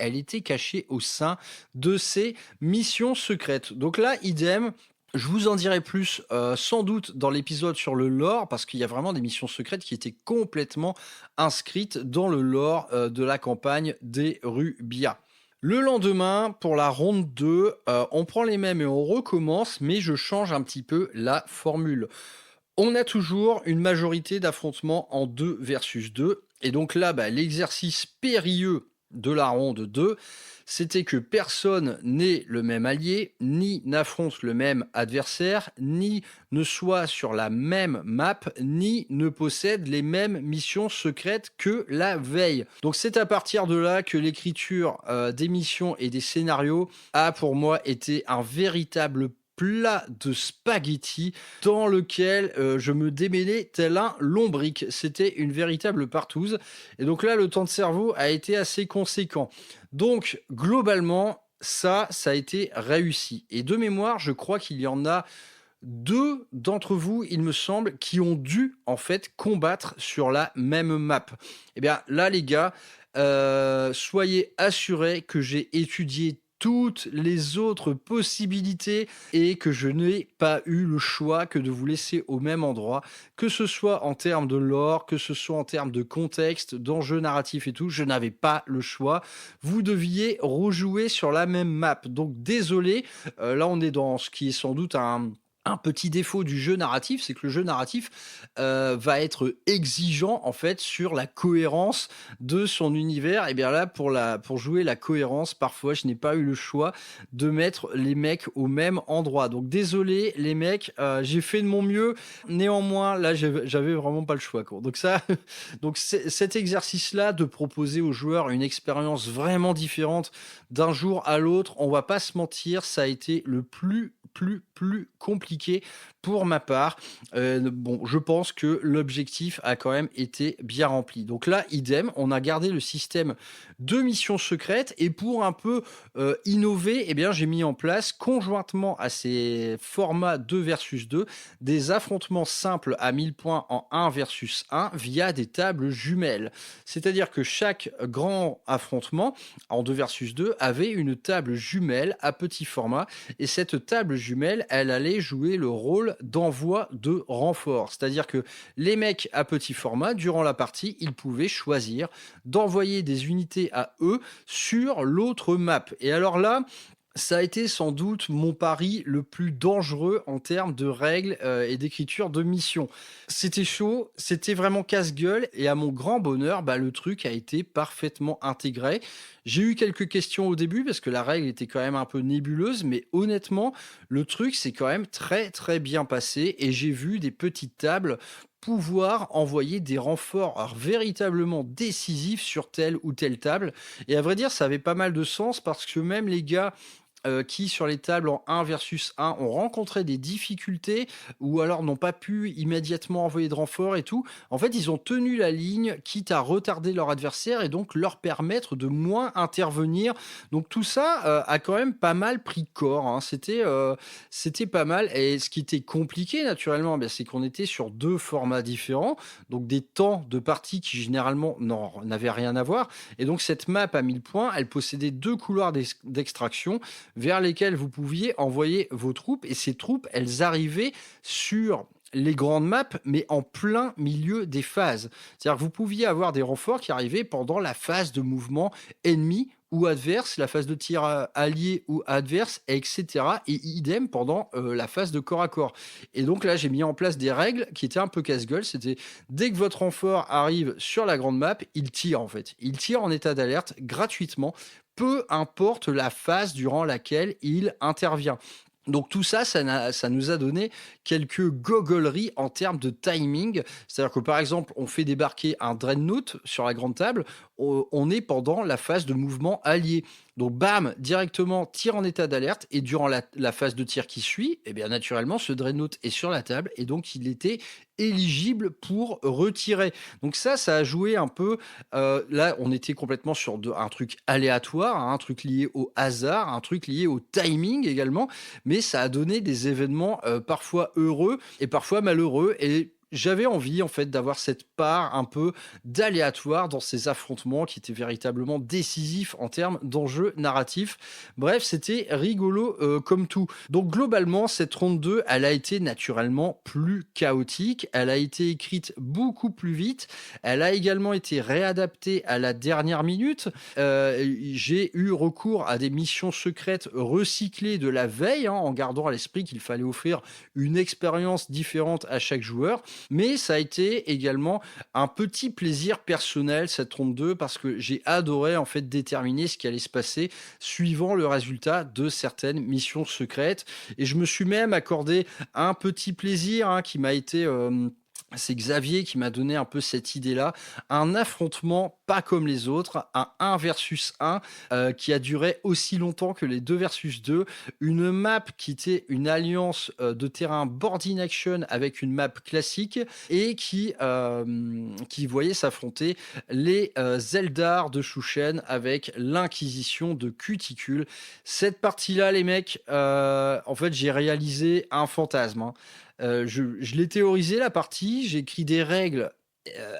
Speaker 2: au sein de ces missions secrètes. Donc là, idem, je vous en dirai plus sans doute dans l'épisode sur le lore, parce qu'il y a vraiment des missions secrètes qui étaient complètement inscrites dans le lore de la campagne des Rubia. Le lendemain, pour la ronde 2, on prend les mêmes et on recommence, mais je change un petit peu la formule. On a toujours une majorité d'affrontements en 2 versus 2. Et donc là, l'exercice périlleux de la ronde 2, c'était que personne n'ait le même allié, ni n'affronte le même adversaire, ni ne soit sur la même map, ni ne possède les mêmes missions secrètes que la veille. Donc c'est à partir de là que l'écriture des missions et des scénarios a pour moi été un véritable plat de spaghettis dans lequel je me démêlais tel un lombric. C'était une véritable partouze. Et donc là, le temps de cerveau a été assez conséquent. Donc, globalement, ça a été réussi. Et de mémoire, je crois qu'il y en a 2 d'entre vous, il me semble, qui ont dû, en fait, combattre sur la même map. Eh bien, là, les gars, soyez assurés que j'ai étudié toutes les autres possibilités et que je n'ai pas eu le choix que de vous laisser au même endroit, que ce soit en termes de lore, que ce soit en termes de contexte, d'enjeux narratifs et tout, je n'avais pas le choix. Vous deviez rejouer sur la même map. Donc désolé, là on est dans ce qui est sans doute un petit défaut du jeu narratif, c'est que le jeu narratif va être exigeant en fait sur la cohérence de son univers. Et bien là, pour jouer la cohérence, parfois je n'ai pas eu le choix de mettre les mecs au même endroit. Donc désolé les mecs, j'ai fait de mon mieux. Néanmoins, là j'avais vraiment pas le choix, quoi. Donc ça, donc cet exercice-là de proposer aux joueurs une expérience vraiment différente d'un jour à l'autre, on va pas se mentir, ça a été le plus compliqué pour ma part. Bon, je pense que l'objectif a quand même été bien rempli. Donc là, idem, on a gardé le système de missions secrètes et pour un peu innover, eh bien, j'ai mis en place, conjointement à ces formats 2 versus 2, des affrontements simples à 1000 points en 1 versus 1 via des tables jumelles. C'est-à-dire que chaque grand affrontement en 2 versus 2 avait une table jumelle à petit format et cette table jumelle, elle allait jouer le rôle d'envoi de renfort. C'est-à-dire que les mecs à petit format, durant la partie, ils pouvaient choisir d'envoyer des unités à eux sur l'autre map. Et alors là, ça a été sans doute mon pari le plus dangereux en termes de règles et d'écriture de mission. C'était chaud, c'était vraiment casse-gueule et à mon grand bonheur, le truc a été parfaitement intégré. J'ai eu quelques questions au début parce que la règle était quand même un peu nébuleuse, mais honnêtement, le truc s'est quand même très très bien passé et j'ai vu des petites tables pouvoir envoyer des renforts véritablement décisifs sur telle ou telle table. Et à vrai dire, ça avait pas mal de sens parce que même les gars qui, sur les tables en 1 versus 1, ont rencontré des difficultés ou alors n'ont pas pu immédiatement envoyer de renfort et tout, en fait, ils ont tenu la ligne, quitte à retarder leur adversaire et donc leur permettre de moins intervenir. Donc tout ça a quand même pas mal pris corps, hein. C'était pas mal. Et ce qui était compliqué, naturellement, c'est qu'on était sur 2 formats différents, donc des temps de partie qui, généralement, n'avaient rien à voir. Et donc cette map à 1000 points, elle possédait 2 couloirs d'extraction vers lesquels vous pouviez envoyer vos troupes. Et ces troupes, elles arrivaient sur les grandes maps, mais en plein milieu des phases. C'est-à-dire que vous pouviez avoir des renforts qui arrivaient pendant la phase de mouvement ennemi ou adverse, la phase de tir allié ou adverse, etc. Et idem pendant la phase de corps à corps. Et donc là, j'ai mis en place des règles qui étaient un peu casse-gueule. C'était dès que votre renfort arrive sur la grande map, il tire en fait. Il tire en état d'alerte gratuitement, peu importe la phase durant laquelle il intervient. Donc tout ça, ça nous a donné quelques gogolleries en termes de timing. C'est-à-dire que par exemple, on fait débarquer un Dreadnought sur la grande table, on est pendant la phase de mouvement allié. Donc bam, directement tir en état d'alerte et durant la phase de tir qui suit, eh bien naturellement ce Dreadnought est sur la table et donc il était éligible pour retirer. Donc ça a joué un peu, là on était complètement sur un truc aléatoire, hein, un truc lié au hasard, un truc lié au timing également, mais ça a donné des événements parfois heureux et parfois malheureux et j'avais envie en fait d'avoir cette part un peu d'aléatoire dans ces affrontements qui étaient véritablement décisifs en termes d'enjeux narratifs. Bref, c'était rigolo comme tout. Donc globalement, cette ronde 2, elle a été naturellement plus chaotique, elle a été écrite beaucoup plus vite, elle a également été réadaptée à la dernière minute. J'ai eu recours à des missions secrètes recyclées de la veille, hein, en gardant à l'esprit qu'il fallait offrir une expérience différente à chaque joueur. Mais ça a été également un petit plaisir personnel cette ronde 2 parce que j'ai adoré en fait déterminer ce qui allait se passer suivant le résultat de certaines missions secrètes et je me suis même accordé un petit plaisir hein, qui m'a été c'est Xavier qui m'a donné un peu cette idée-là, un affrontement pas comme les autres, un 1 versus 1 qui a duré aussi longtemps que les 2 versus 2, une map qui était une alliance de terrain board in action avec une map classique et qui voyait s'affronter les Eldar de Shushen avec l'Inquisition de Cuticule. Cette partie-là, les mecs, en fait, j'ai réalisé un fantasme, hein. Je l'ai théorisé la partie, j'ai écrit des règles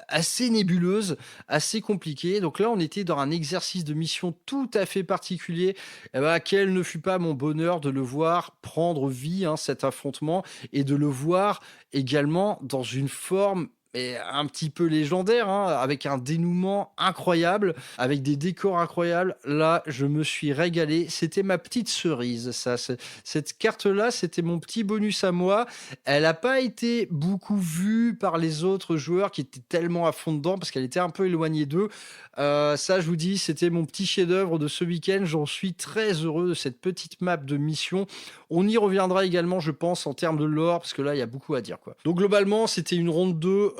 Speaker 2: assez nébuleuses, assez compliquées. Donc là, on était dans un exercice de mission tout à fait particulier. Eh ben, quel ne fut pas mon bonheur de le voir prendre vie, hein, cet affrontement, et de le voir également dans une forme un petit peu légendaire, hein, avec un dénouement incroyable, avec des décors incroyables. Là, je me suis régalé. C'était ma petite cerise, ça. Cette carte-là, c'était mon petit bonus à moi. Elle n'a pas été beaucoup vue par les autres joueurs qui étaient tellement à fond dedans parce qu'elle était un peu éloignée d'eux. Ça, je vous dis, c'était mon petit chef-d'œuvre de ce week-end. J'en suis très heureux de cette petite map de mission. On y reviendra également, je pense, en termes de lore, parce que là, il y a beaucoup à dire, quoi. Donc, globalement, c'était une ronde 2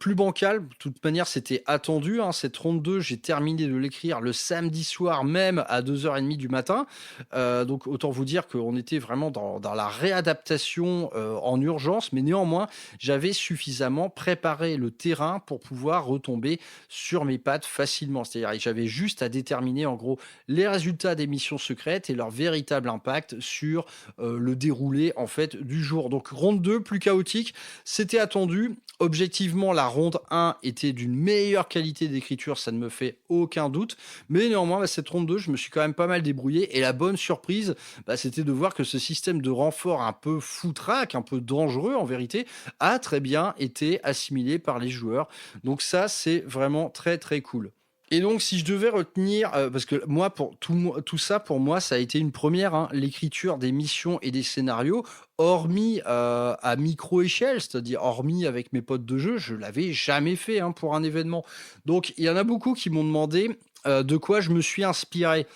Speaker 2: plus bancale. De toute manière, c'était attendu, hein. Cette ronde 2, j'ai terminé de l'écrire le samedi soir même à 2h30 du matin. Donc, autant vous dire qu'on était vraiment dans la réadaptation en urgence, mais néanmoins, j'avais suffisamment préparé le terrain pour pouvoir retomber sur mes pattes facilement. C'est-à-dire, j'avais juste à déterminer, en gros, les résultats des missions secrètes et leur véritable impact sur le déroulé, en fait, du jour. Donc, ronde 2, plus chaotique, c'était attendu. Objectivement, la ronde 1 était d'une meilleure qualité d'écriture, ça ne me fait aucun doute. Mais néanmoins, cette ronde 2, je me suis quand même pas mal débrouillé. Et la bonne surprise, c'était de voir que ce système de renfort un peu foutraque, un peu dangereux en vérité, a très bien été assimilé par les joueurs. Donc ça, c'est vraiment très très cool. Et donc, si je devais retenir, parce que moi, pour tout ça, pour moi, ça a été une première, hein, l'écriture des missions et des scénarios, hormis à micro-échelle, c'est-à-dire hormis avec mes potes de jeu, je l'avais jamais fait, hein, pour un événement. Donc, il y en a beaucoup qui m'ont demandé de quoi je me suis inspiré.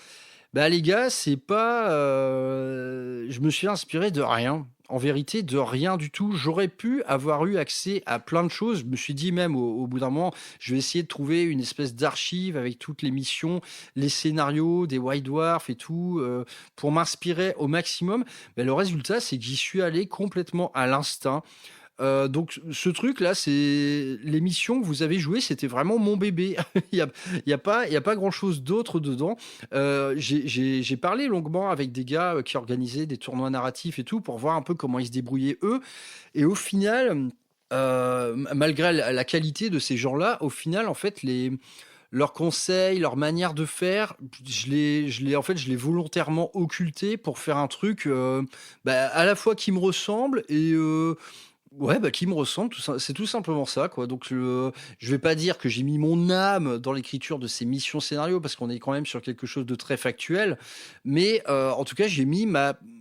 Speaker 2: Bah les gars, c'est pas... je me suis inspiré de rien. En vérité, de rien du tout. J'aurais pu avoir eu accès à plein de choses. Je me suis dit même au bout d'un moment, je vais essayer de trouver une espèce d'archive avec toutes les missions, les scénarios des White Dwarf et tout, pour m'inspirer au maximum. Mais le résultat, c'est que j'y suis allé complètement à l'instinct. Donc ce truc-là, c'est les missions que vous avez jouées, c'était vraiment mon bébé. Il y a pas grand-chose d'autre dedans. J'ai parlé longuement avec des gars qui organisaient des tournois narratifs et tout pour voir un peu comment ils se débrouillaient eux. Et au final, malgré la qualité de ces gens-là, au final, en fait, leurs conseils, leur manière de faire, je l'ai volontairement occulté pour faire un truc à la fois qui me ressemble et ouais, qui me ressemble, c'est tout simplement ça, quoi. Donc, je vais pas dire que j'ai mis mon âme dans l'écriture de ces missions scénarios, parce qu'on est quand même sur quelque chose de très factuel, mais en tout cas, j'ai mis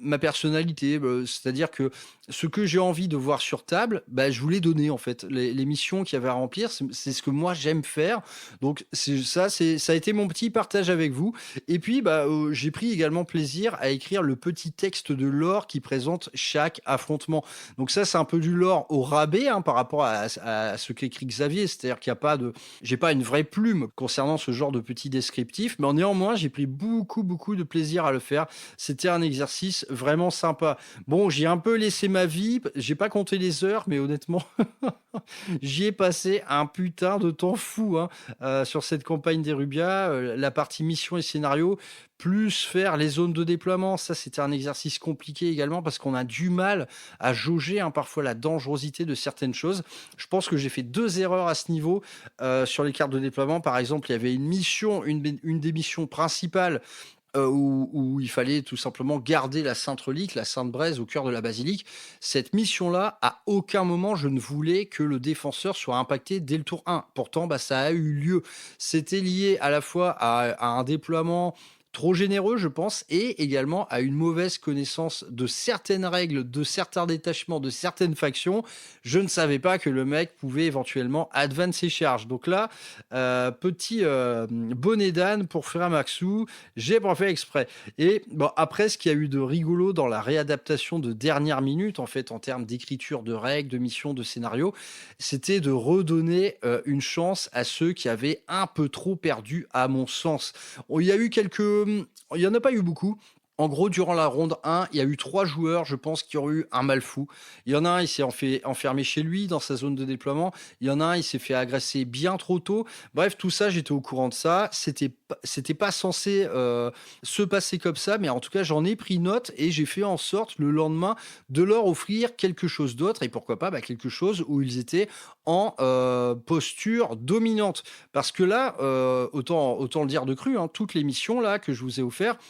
Speaker 2: ma personnalité, c'est-à-dire que ce que j'ai envie de voir sur table, bah, je vous l'ai donné en fait. Les missions qu'il y avait à remplir, c'est ce que moi j'aime faire. Donc ça a été mon petit partage avec vous. Et puis bah, j'ai pris également plaisir à écrire le petit texte de lore qui présente chaque affrontement. Donc ça c'est un peu du lore au rabais hein, par rapport à ce qu'écrit Xavier, c'est-à-dire qu'il n'y a pas de, j'ai pas une vraie plume concernant ce genre de petits descriptifs, mais néanmoins j'ai pris beaucoup de plaisir à le faire. C'était un exercice vraiment sympa. Bon, j'ai un peu laissé ma vie, j'ai pas compté les heures, mais honnêtement, j'y ai passé un putain de temps fou hein, sur cette campagne d'Erubia, la partie mission et scénario, plus faire les zones de déploiement. Ça, c'était un exercice compliqué également parce qu'on a du mal à jauger hein, parfois la dangerosité de certaines choses. Je pense que j'ai fait 2 erreurs à ce niveau sur les cartes de déploiement. Par exemple, il y avait une mission, une des missions principales où il fallait tout simplement garder la Sainte Relique, la Sainte Braise au cœur de la basilique. Cette mission-là, à aucun moment, je ne voulais que le défenseur soit impacté dès le tour 1. Pourtant, bah, ça a eu lieu. C'était lié à la fois à un déploiement trop généreux, je pense, et également à une mauvaise connaissance de certaines règles, de certains détachements, de certaines factions. Je ne savais pas que le mec pouvait éventuellement advance ses charges. Donc là, petit bonnet d'âne pour Frère Maxou, j'ai pas fait exprès. Et bon, après, ce qu'il y a eu de rigolo dans la réadaptation de dernière minute, en fait, en termes d'écriture de règles, de missions, de scénarios, c'était de redonner une chance à ceux qui avaient un peu trop perdu, à mon sens. Il y a eu il n'y en a pas eu beaucoup. En gros, durant la ronde 1, il y a eu 3 joueurs, je pense, qui ont eu un mal fou. Il y en a un, il s'est enfermé chez lui, dans sa zone de déploiement. Il y en a un, il s'est fait agresser bien trop tôt. Bref, tout ça, j'étais au courant de ça. C'était pas censé se passer comme ça, mais en tout cas, j'en ai pris note et j'ai fait en sorte, le lendemain, de leur offrir quelque chose d'autre. Et pourquoi pas, bah, quelque chose où ils étaient en posture dominante. Parce que là, autant le dire de cru, hein, toutes les missions là que je vous ai offertes,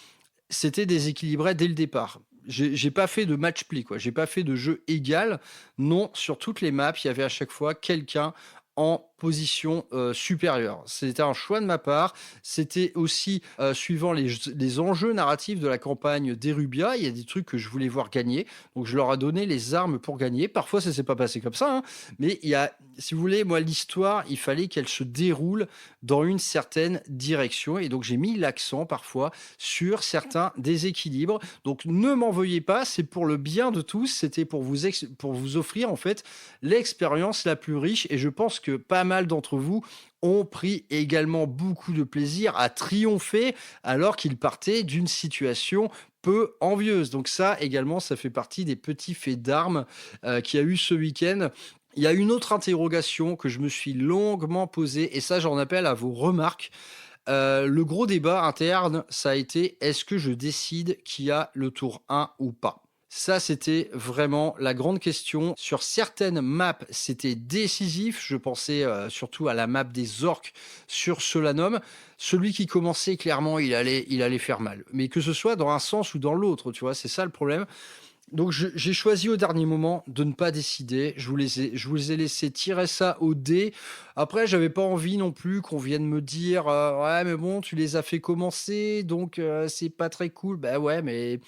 Speaker 2: c'était déséquilibré dès le départ. J'ai pas fait de match play, quoi. J'ai pas fait de jeu égal. Non, sur toutes les maps, il y avait à chaque fois quelqu'un en position supérieure. C'était un choix de ma part. C'était aussi suivant les enjeux narratifs de la campagne d'Erubia. Il y a des trucs que je voulais voir gagner. Donc je leur ai donné les armes pour gagner. Parfois, ça s'est pas passé comme ça. Hein. Mais il y a, si vous voulez, moi, l'histoire, il fallait qu'elle se déroule dans une certaine direction. Et donc, j'ai mis l'accent parfois sur certains déséquilibres. Donc, ne m'en veuillez pas. C'est pour le bien de tous. C'était pour vous offrir, en fait, l'expérience la plus riche. Et je pense que pas mal d'entre vous ont pris également beaucoup de plaisir à triompher alors qu'ils partaient d'une situation peu envieuse. Donc ça également, ça fait partie des petits faits d'armes qu'il y a eu ce week-end. Il y a une autre interrogation que je me suis longuement posée, et ça j'en appelle à vos remarques. Le gros débat interne, ça a été, est-ce que je décide qui a le tour 1 ou pas ? Ça, c'était vraiment la grande question. Sur certaines maps, c'était décisif. Je pensais surtout à la map des orques sur Solanum. Celui qui commençait, clairement, il allait faire mal. Mais que ce soit dans un sens ou dans l'autre, tu vois, c'est ça le problème. Donc j'ai choisi au dernier moment de ne pas décider. Je vous ai laissé tirer ça au dé. Après, j'avais pas envie non plus qu'on vienne me dire ouais, mais bon, tu les as fait commencer, donc c'est pas très cool. Bah ouais, mais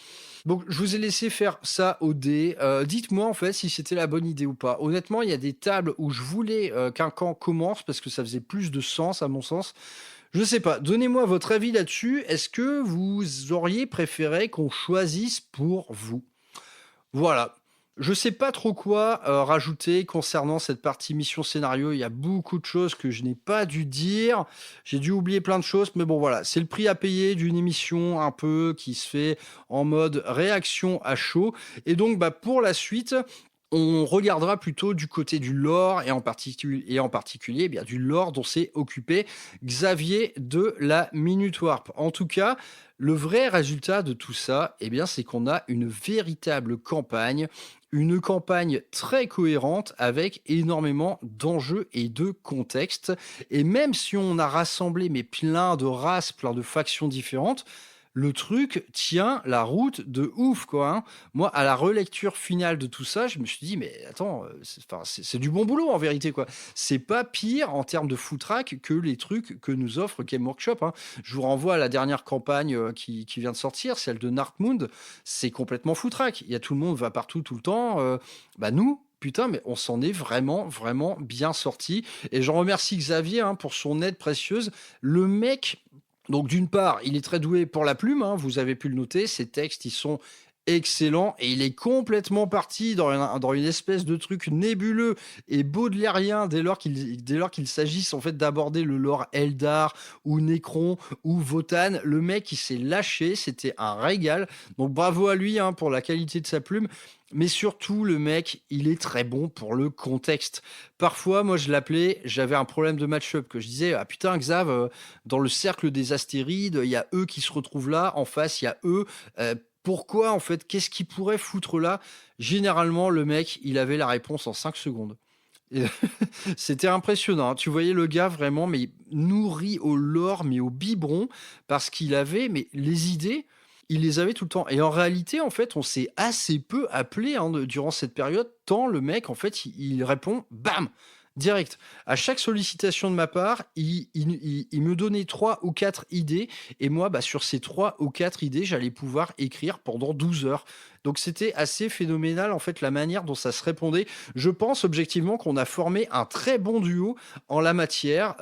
Speaker 2: donc je vous ai laissé faire ça au dé. Dites-moi en fait si c'était la bonne idée ou pas. Honnêtement, il y a des tables où je voulais qu'un camp commence parce que ça faisait plus de sens à mon sens. Je sais pas, donnez-moi votre avis là-dessus. Est-ce que vous auriez préféré qu'on choisisse pour vous ? Voilà. Je sais pas trop quoi rajouter concernant cette partie mission scénario. Il y a beaucoup de choses que je n'ai pas dû dire. J'ai dû oublier plein de choses, mais bon voilà, c'est le prix à payer d'une émission un peu qui se fait en mode réaction à chaud. Et donc bah, pour la suite, on regardera plutôt du côté du lore et en particulier eh bien, du lore dont s'est occupé Xavier de la Minute Warp. En tout cas, le vrai résultat de tout ça, eh bien, c'est qu'on a une véritable campagne, une campagne très cohérente avec énormément d'enjeux et de contexte. Et même si on a rassemblé mais plein de races, plein de factions différentes, le truc tient la route de ouf, quoi, hein. Moi, à la relecture finale de tout ça, je me suis dit: «Mais attends, c'est du bon boulot en vérité, quoi». C'est pas pire en termes de foutraque que les trucs que nous offre Game Workshop, hein. Je vous renvoie à la dernière campagne, qui vient de sortir, celle de Narkmound. C'est complètement foutraque. Il y a tout le monde va partout tout le temps, nous, putain, mais on s'en est vraiment, vraiment bien sortis et j'en remercie Xavier, hein, pour son aide précieuse. Le mec, donc d'une part, il est très doué pour la plume, hein, vous avez pu le noter, ses textes, ils sont excellents et il est complètement parti dans une espèce de truc nébuleux et baudelairien dès lors qu'il s'agisse en fait d'aborder le lore Eldar ou Necron ou Votann. Le mec, il s'est lâché, c'était un régal. Donc bravo à lui, hein, pour la qualité de sa plume. Mais surtout, le mec, il est très bon pour le contexte. Parfois, moi, j'avais un problème de match-up, que je disais, ah putain, Xav, dans le cercle des astérides, il y a eux qui se retrouvent là, en face, il y a eux. Pourquoi, en fait, qu'est-ce qu'il pourrait foutre là? Généralement, le mec, il avait la réponse en 5 secondes. Et c'était impressionnant, hein. Tu voyais le gars vraiment, mais nourri au lore, mais au biberon, parce qu'il avait mais les idées, il les avait tout le temps. Et en réalité, en fait, on s'est assez peu appelé, hein, durant cette période, tant le mec, en fait, il répond, bam, direct. À chaque sollicitation de ma part, il me donnait 3 ou 4 idées. Et moi, sur ces 3 ou 4 idées, j'allais pouvoir écrire pendant 12 heures. Donc c'était assez phénoménal, en fait, la manière dont ça se répondait. Je pense objectivement qu'on a formé un très bon duo en la matière.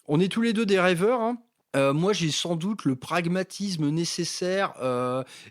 Speaker 2: On est tous les deux des rêveurs, hein. Moi, j'ai sans doute le pragmatisme nécessaire,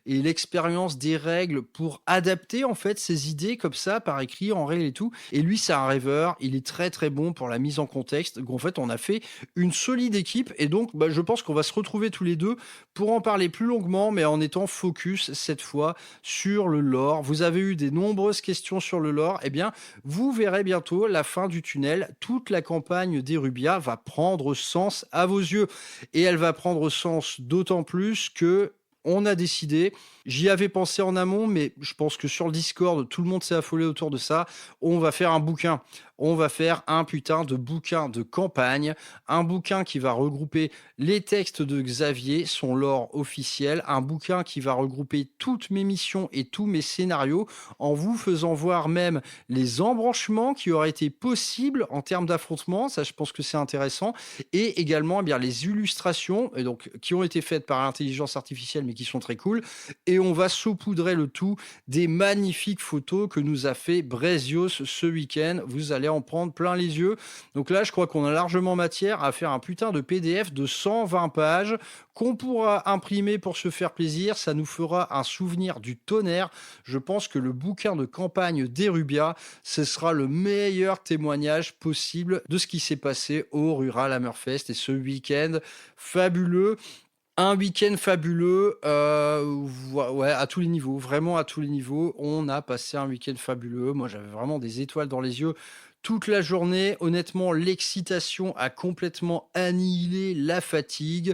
Speaker 2: et l'expérience des règles pour adapter, en fait, ces idées comme ça, par écrit, en règle et tout. Et lui, c'est un rêveur, il est très, très bon pour la mise en contexte. Donc en fait, on a fait une solide équipe et donc je pense qu'on va se retrouver tous les 2 pour en parler plus longuement, mais en étant focus, cette fois, sur le lore. Vous avez eu des nombreuses questions sur le lore. Eh bien, vous verrez bientôt la fin du tunnel. Toute la campagne d'Erubia va prendre sens à vos yeux. Et elle va prendre sens d'autant plus que on a décidé, j'y avais pensé en amont, mais je pense que sur le Discord, tout le monde s'est affolé autour de ça. On va faire un bouquin. On va faire un putain de bouquin de campagne. Un bouquin qui va regrouper les textes de Xavier, son lore officiel. Un bouquin qui va regrouper toutes mes missions et tous mes scénarios, en vous faisant voir même les embranchements qui auraient été possibles en termes d'affrontement. Ça, je pense que c'est intéressant. Et également, les illustrations, et donc, qui ont été faites par l'intelligence artificielle, mais qui sont très cool. Et on va saupoudrer le tout des magnifiques photos que nous a fait Brezios ce week-end. Vous allez en prendre plein les yeux. Donc là, je crois qu'on a largement matière à faire un putain de PDF de 120 pages qu'on pourra imprimer pour se faire plaisir. Ça nous fera un souvenir du tonnerre. Je pense que le bouquin de campagne d'Erubia, ce sera le meilleur témoignage possible de ce qui s'est passé au Rural Hammerfest et ce week-end fabuleux. Un week-end fabuleux, ouais, à tous les niveaux, vraiment à tous les niveaux. On a passé un week-end fabuleux. Moi, j'avais vraiment des étoiles dans les yeux toute la journée. Honnêtement, l'excitation a complètement annihilé la fatigue.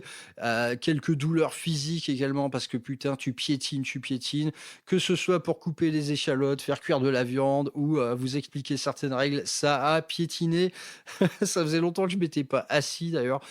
Speaker 2: Quelques douleurs physiques également, parce que putain, tu piétines. Que ce soit pour couper les échalotes, faire cuire de la viande ou vous expliquer certaines règles, ça a piétiné. Ça faisait longtemps que je m'étais pas assis d'ailleurs.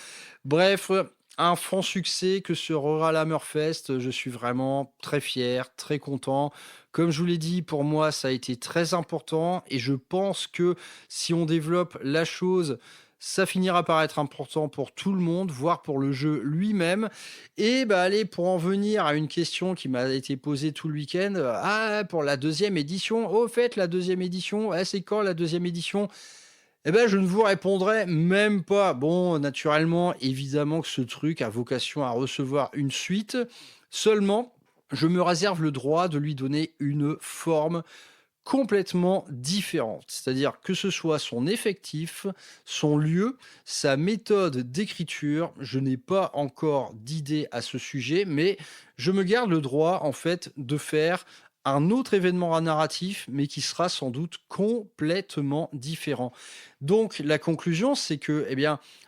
Speaker 2: Bref, un franc succès que ce Rural Hammerfest. Je suis vraiment très fier, très content. Comme je vous l'ai dit, pour moi, ça a été très important et je pense que si on développe la chose, ça finira par être important pour tout le monde, voire pour le jeu lui-même. Et allez, pour en venir à une question qui m'a été posée tout le week-end. Pour la 2e édition, au fait, la 2e édition, c'est quand la 2e édition? Je ne vous répondrai même pas. Bon, naturellement, évidemment que ce truc a vocation à recevoir une suite. Seulement, je me réserve le droit de lui donner une forme complètement différente. C'est-à-dire que ce soit son effectif, son lieu, sa méthode d'écriture. Je n'ai pas encore d'idée à ce sujet, mais je me garde le droit, en fait, de faire un autre événement narratif, mais qui sera sans doute complètement différent. Donc, la conclusion, c'est que,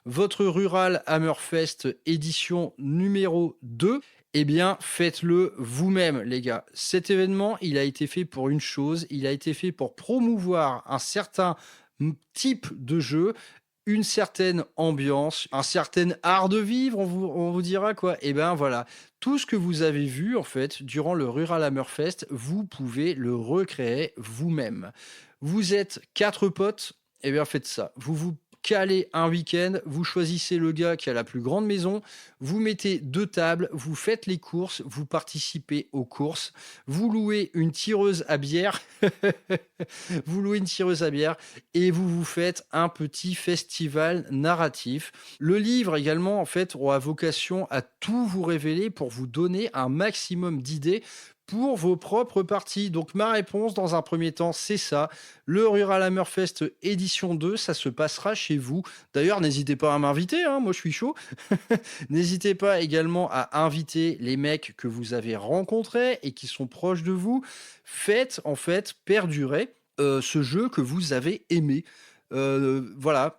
Speaker 2: votre Rural Hammerfest édition numéro 2, faites-le vous-même, les gars. Cet événement, il a été fait pour une chose, il a été fait pour promouvoir un certain type de jeu, une certaine ambiance, un certain art de vivre, on vous dira quoi. Et ben voilà, tout ce que vous avez vu en fait durant le Rural Hammerfest, vous pouvez le recréer vous-même. Vous êtes 4 potes, et bien faites ça. Vous vous calez un week-end, vous choisissez le gars qui a la plus grande maison, vous mettez 2 tables, vous faites les courses, vous participez aux courses, vous louez une tireuse à bière, vous louez une tireuse à bière et vous vous faites un petit festival narratif. Le livre également, en fait, aura vocation à tout vous révéler pour vous donner un maximum d'idées pour vos propres parties. Donc ma réponse dans un premier temps, c'est ça. Le Rural Hammerfest édition 2, ça se passera chez vous. D'ailleurs, n'hésitez pas à m'inviter, hein, moi je suis chaud. N'hésitez pas également à inviter les mecs que vous avez rencontrés et qui sont proches de vous. Faites en fait perdurer ce jeu que vous avez aimé. Voilà.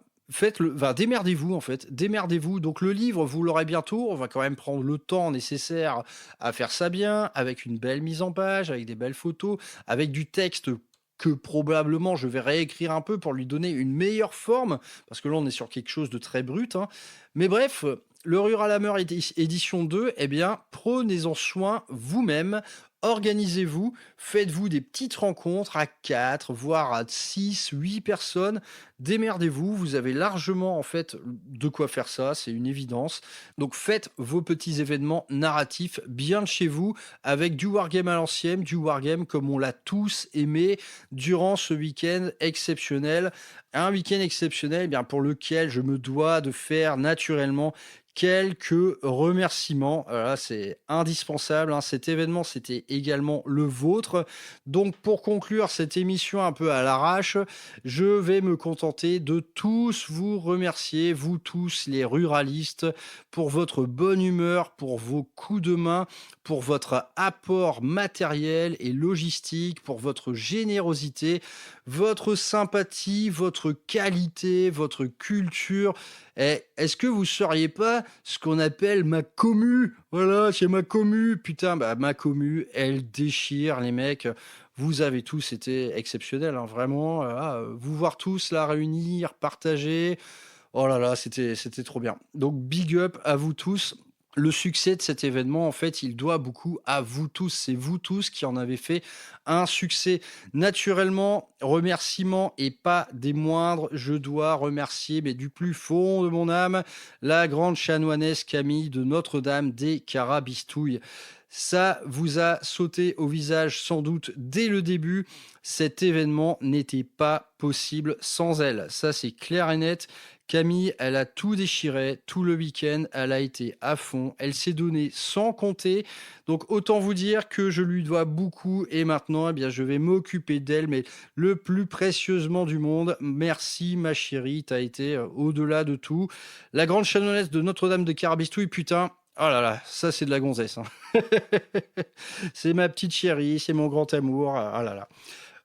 Speaker 2: Démerdez-vous en fait, démerdez-vous. Donc le livre, vous l'aurez bientôt. On va quand même prendre le temps nécessaire à faire ça bien, avec une belle mise en page, avec des belles photos, avec du texte que probablement je vais réécrire un peu pour lui donner une meilleure forme, parce que là on est sur quelque chose de très brut, hein. Mais bref, le Rural Hammer édition 2, eh bien, prenez-en soin vous-même. Organisez-vous, faites-vous des petites rencontres à 4, voire à 6, 8 personnes. Démerdez-vous, vous avez largement en fait de quoi faire ça, c'est une évidence. Donc faites vos petits événements narratifs bien de chez vous, avec du wargame à l'ancienne, du wargame comme on l'a tous aimé durant ce week-end exceptionnel. Un week-end exceptionnel, eh bien, pour lequel je me dois de faire naturellement quelques remerciements. Voilà, c'est indispensable, hein. Cet événement, c'était également le vôtre. Donc, pour conclure cette émission un peu à l'arrache, je vais me contenter de tous vous remercier, vous tous les ruralistes, pour votre bonne humeur, pour vos coups de main, pour votre apport matériel et logistique, pour votre générosité, votre sympathie, votre qualité, votre culture. Est-ce que vous seriez pas ce qu'on appelle ma commu? Voilà, c'est ma commu. Putain, bah ma commu, elle déchire, les mecs. Vous avez tous été exceptionnels, hein, vraiment. Vous voir tous là réunir, partager. Oh là là, c'était trop bien. Donc big up à vous tous. Le succès de cet événement, en fait, il doit beaucoup à vous tous. C'est vous tous qui en avez fait un succès. Naturellement, remerciements et pas des moindres. Je dois remercier, mais du plus fond de mon âme, la grande chanoinesse Camille de Notre-Dame des Carabistouilles. Ça vous a sauté au visage sans doute dès le début. Cet événement n'était pas possible sans elle. Ça, c'est clair et net. Camille, elle a tout déchiré tout le week-end, elle a été à fond, elle s'est donnée sans compter. Donc autant vous dire que je lui dois beaucoup et maintenant, eh bien, je vais m'occuper d'elle, mais le plus précieusement du monde. Merci ma chérie, t'as été au-delà de tout. La grande chanoinesse de Notre-Dame de Carabistouille, putain. Oh là là, ça c'est de la gonzesse, hein. C'est ma petite chérie, c'est mon grand amour. Oh là là.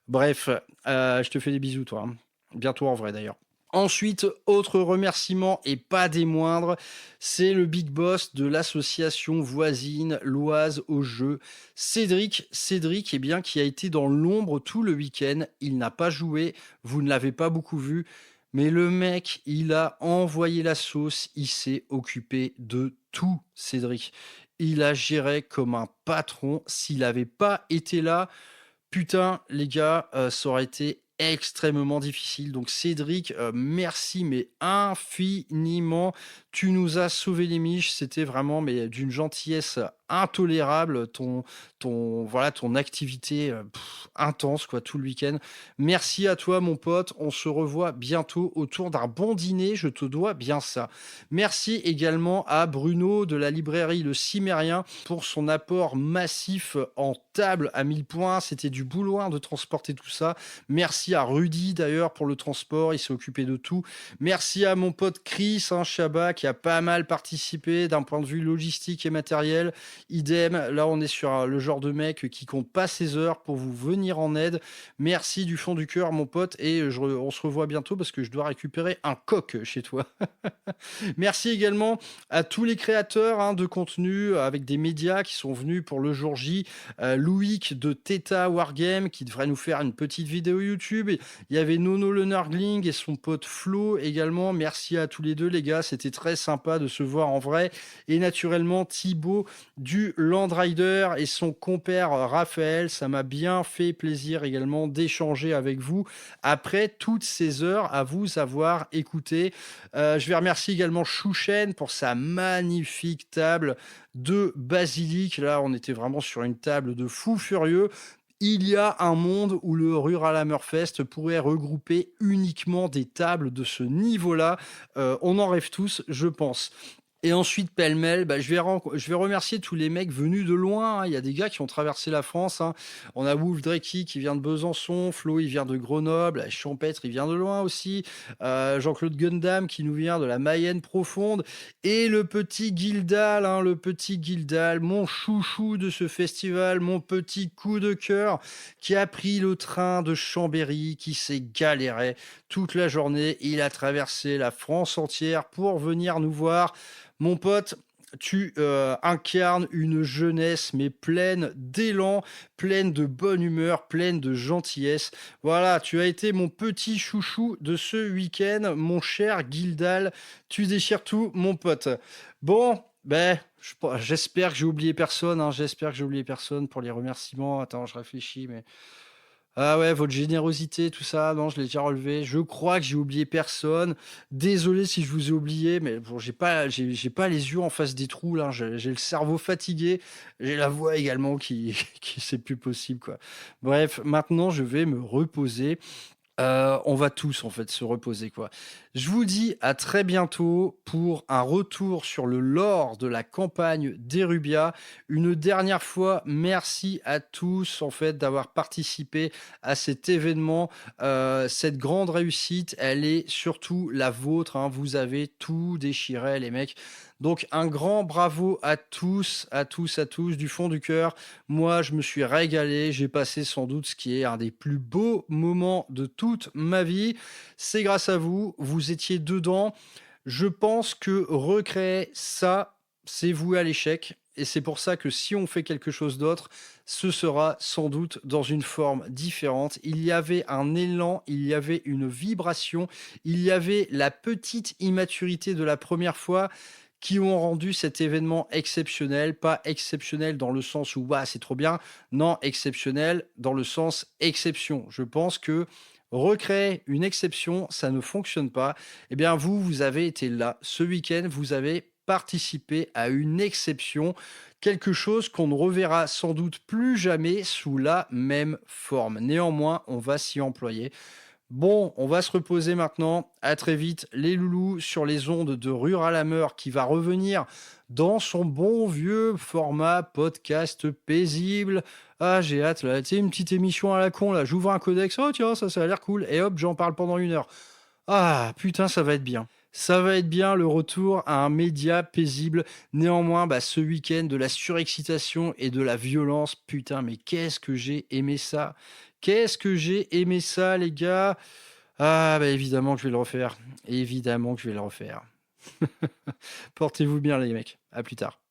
Speaker 2: Bref, je te fais des bisous toi, hein. Bientôt en vrai d'ailleurs. Ensuite, autre remerciement et pas des moindres, c'est le big boss de l'association voisine l'Oise au jeu, Cédric. Cédric, eh bien, qui a été dans l'ombre tout le week-end. Il n'a pas joué, vous ne l'avez pas beaucoup vu, mais le mec, il a envoyé la sauce, il s'est occupé de tout, Cédric. Il a géré comme un patron. S'il n'avait pas été là, putain, les gars, ça aurait été extrêmement difficile. Donc Cédric, merci mais infiniment. Tu nous as sauvé les miches. C'était vraiment mais d'une gentillesse intolérable. Ton activité intense quoi tout le week-end. Merci à toi mon pote. On se revoit bientôt autour d'un bon dîner. Je te dois bien ça. Merci également à Bruno de la librairie Le Cimérien pour son apport massif en table à 1000 points. C'était du boulot de transporter tout ça. Merci à Rudy d'ailleurs pour le transport. Il s'est occupé de tout. Merci à mon pote Chris Chabat qui a pas mal participé d'un point de vue logistique et matériel. idem. Là, on est sur le genre de mec qui compte pas ses heures pour vous venir en aide. Merci du fond du cœur, mon pote, et on se revoit bientôt parce que je dois récupérer un coq chez toi. Merci également à tous les créateurs de contenu avec des médias qui sont venus pour le jour J. Loïc de Theta Wargame qui devrait nous faire une petite vidéo YouTube. Il y avait Nono le Nurgling et son pote Flo également. Merci à tous les deux, les gars. C'était très sympa de se voir en vrai. Et naturellement, Thibaut du Land Rider et son compère Raphaël. Ça m'a bien fait plaisir également d'échanger avec vous après toutes ces heures à vous avoir écouté. Je vais remercier également Chouchen pour sa magnifique table de basilic. Là, on était vraiment sur une table de fou furieux. Il y a un monde où le Rural Hammerfest pourrait regrouper uniquement des tables de ce niveau-là. On en rêve tous, je pense. Et ensuite, pêle-mêle, je vais remercier tous les mecs venus de loin. Il y a des gars qui ont traversé la France. On a Wolf Drecky qui vient de Besançon, Flo il vient de Grenoble, Champêtre il vient de loin aussi, Jean-Claude Gundam qui nous vient de la Mayenne profonde, et le petit Gildal, mon chouchou de ce festival, mon petit coup de cœur qui a pris le train de Chambéry, qui s'est galéré toute la journée. Il a traversé la France entière pour venir nous voir. Mon pote, tu incarnes une jeunesse mais pleine d'élan, pleine de bonne humeur, pleine de gentillesse. Voilà, tu as été mon petit chouchou de ce week-end, mon cher Gildal. Tu déchires tout, mon pote. Bon, j'espère que j'ai oublié personne. J'espère que j'ai oublié personne pour les remerciements. Attends, je réfléchis, mais... Ah ouais, votre générosité, tout ça, non, je l'ai déjà relevé. Je crois que j'ai oublié personne. Désolé si je vous ai oublié, mais bon, j'ai pas les yeux en face des trous, là. J'ai le cerveau fatigué. J'ai la voix également qui c'est plus possible, quoi. Bref, maintenant, je vais me reposer. On va tous en fait se reposer, quoi. Je vous dis à très bientôt pour un retour sur le lore de la campagne d'Erubia. Une dernière fois, merci à tous en fait d'avoir participé à cet événement. Cette grande réussite, elle est surtout la vôtre. Vous avez tout déchiré, les mecs. Donc un grand bravo à tous, du fond du cœur. Moi, je me suis régalé. J'ai passé sans doute ce qui est un des plus beaux moments de toute ma vie. C'est grâce à vous. Vous étiez dedans. Je pense que recréer ça, c'est voué à l'échec. Et c'est pour ça que si on fait quelque chose d'autre, ce sera sans doute dans une forme différente. Il y avait un élan, il y avait une vibration, il y avait la petite immaturité de la première fois qui ont rendu cet événement exceptionnel. Pas exceptionnel dans le sens où c'est trop bien, non, exceptionnel dans le sens exception. Je pense que recréer une exception, ça ne fonctionne pas. Eh bien, vous avez été là ce week-end, vous avez participé à une exception, quelque chose qu'on ne reverra sans doute plus jamais sous la même forme. Néanmoins, on va s'y employer. Bon, on va se reposer maintenant. À très vite, les loulous, sur les ondes de Rural Hammer qui va revenir dans son bon vieux format podcast paisible. Ah, j'ai hâte, là. Tu sais, une petite émission à la con, là. J'ouvre un codex. Oh, tiens, ça a l'air cool. Et hop, j'en parle pendant 1 heure. Ah, putain, ça va être bien. Ça va être bien le retour à un média paisible. Néanmoins, ce week-end de la surexcitation et de la violence, putain, mais qu'est-ce que j'ai aimé ça. Qu'est-ce que j'ai aimé ça, les gars. Ah, évidemment que je vais le refaire. Évidemment que je vais le refaire. Portez-vous bien, les mecs. À plus tard.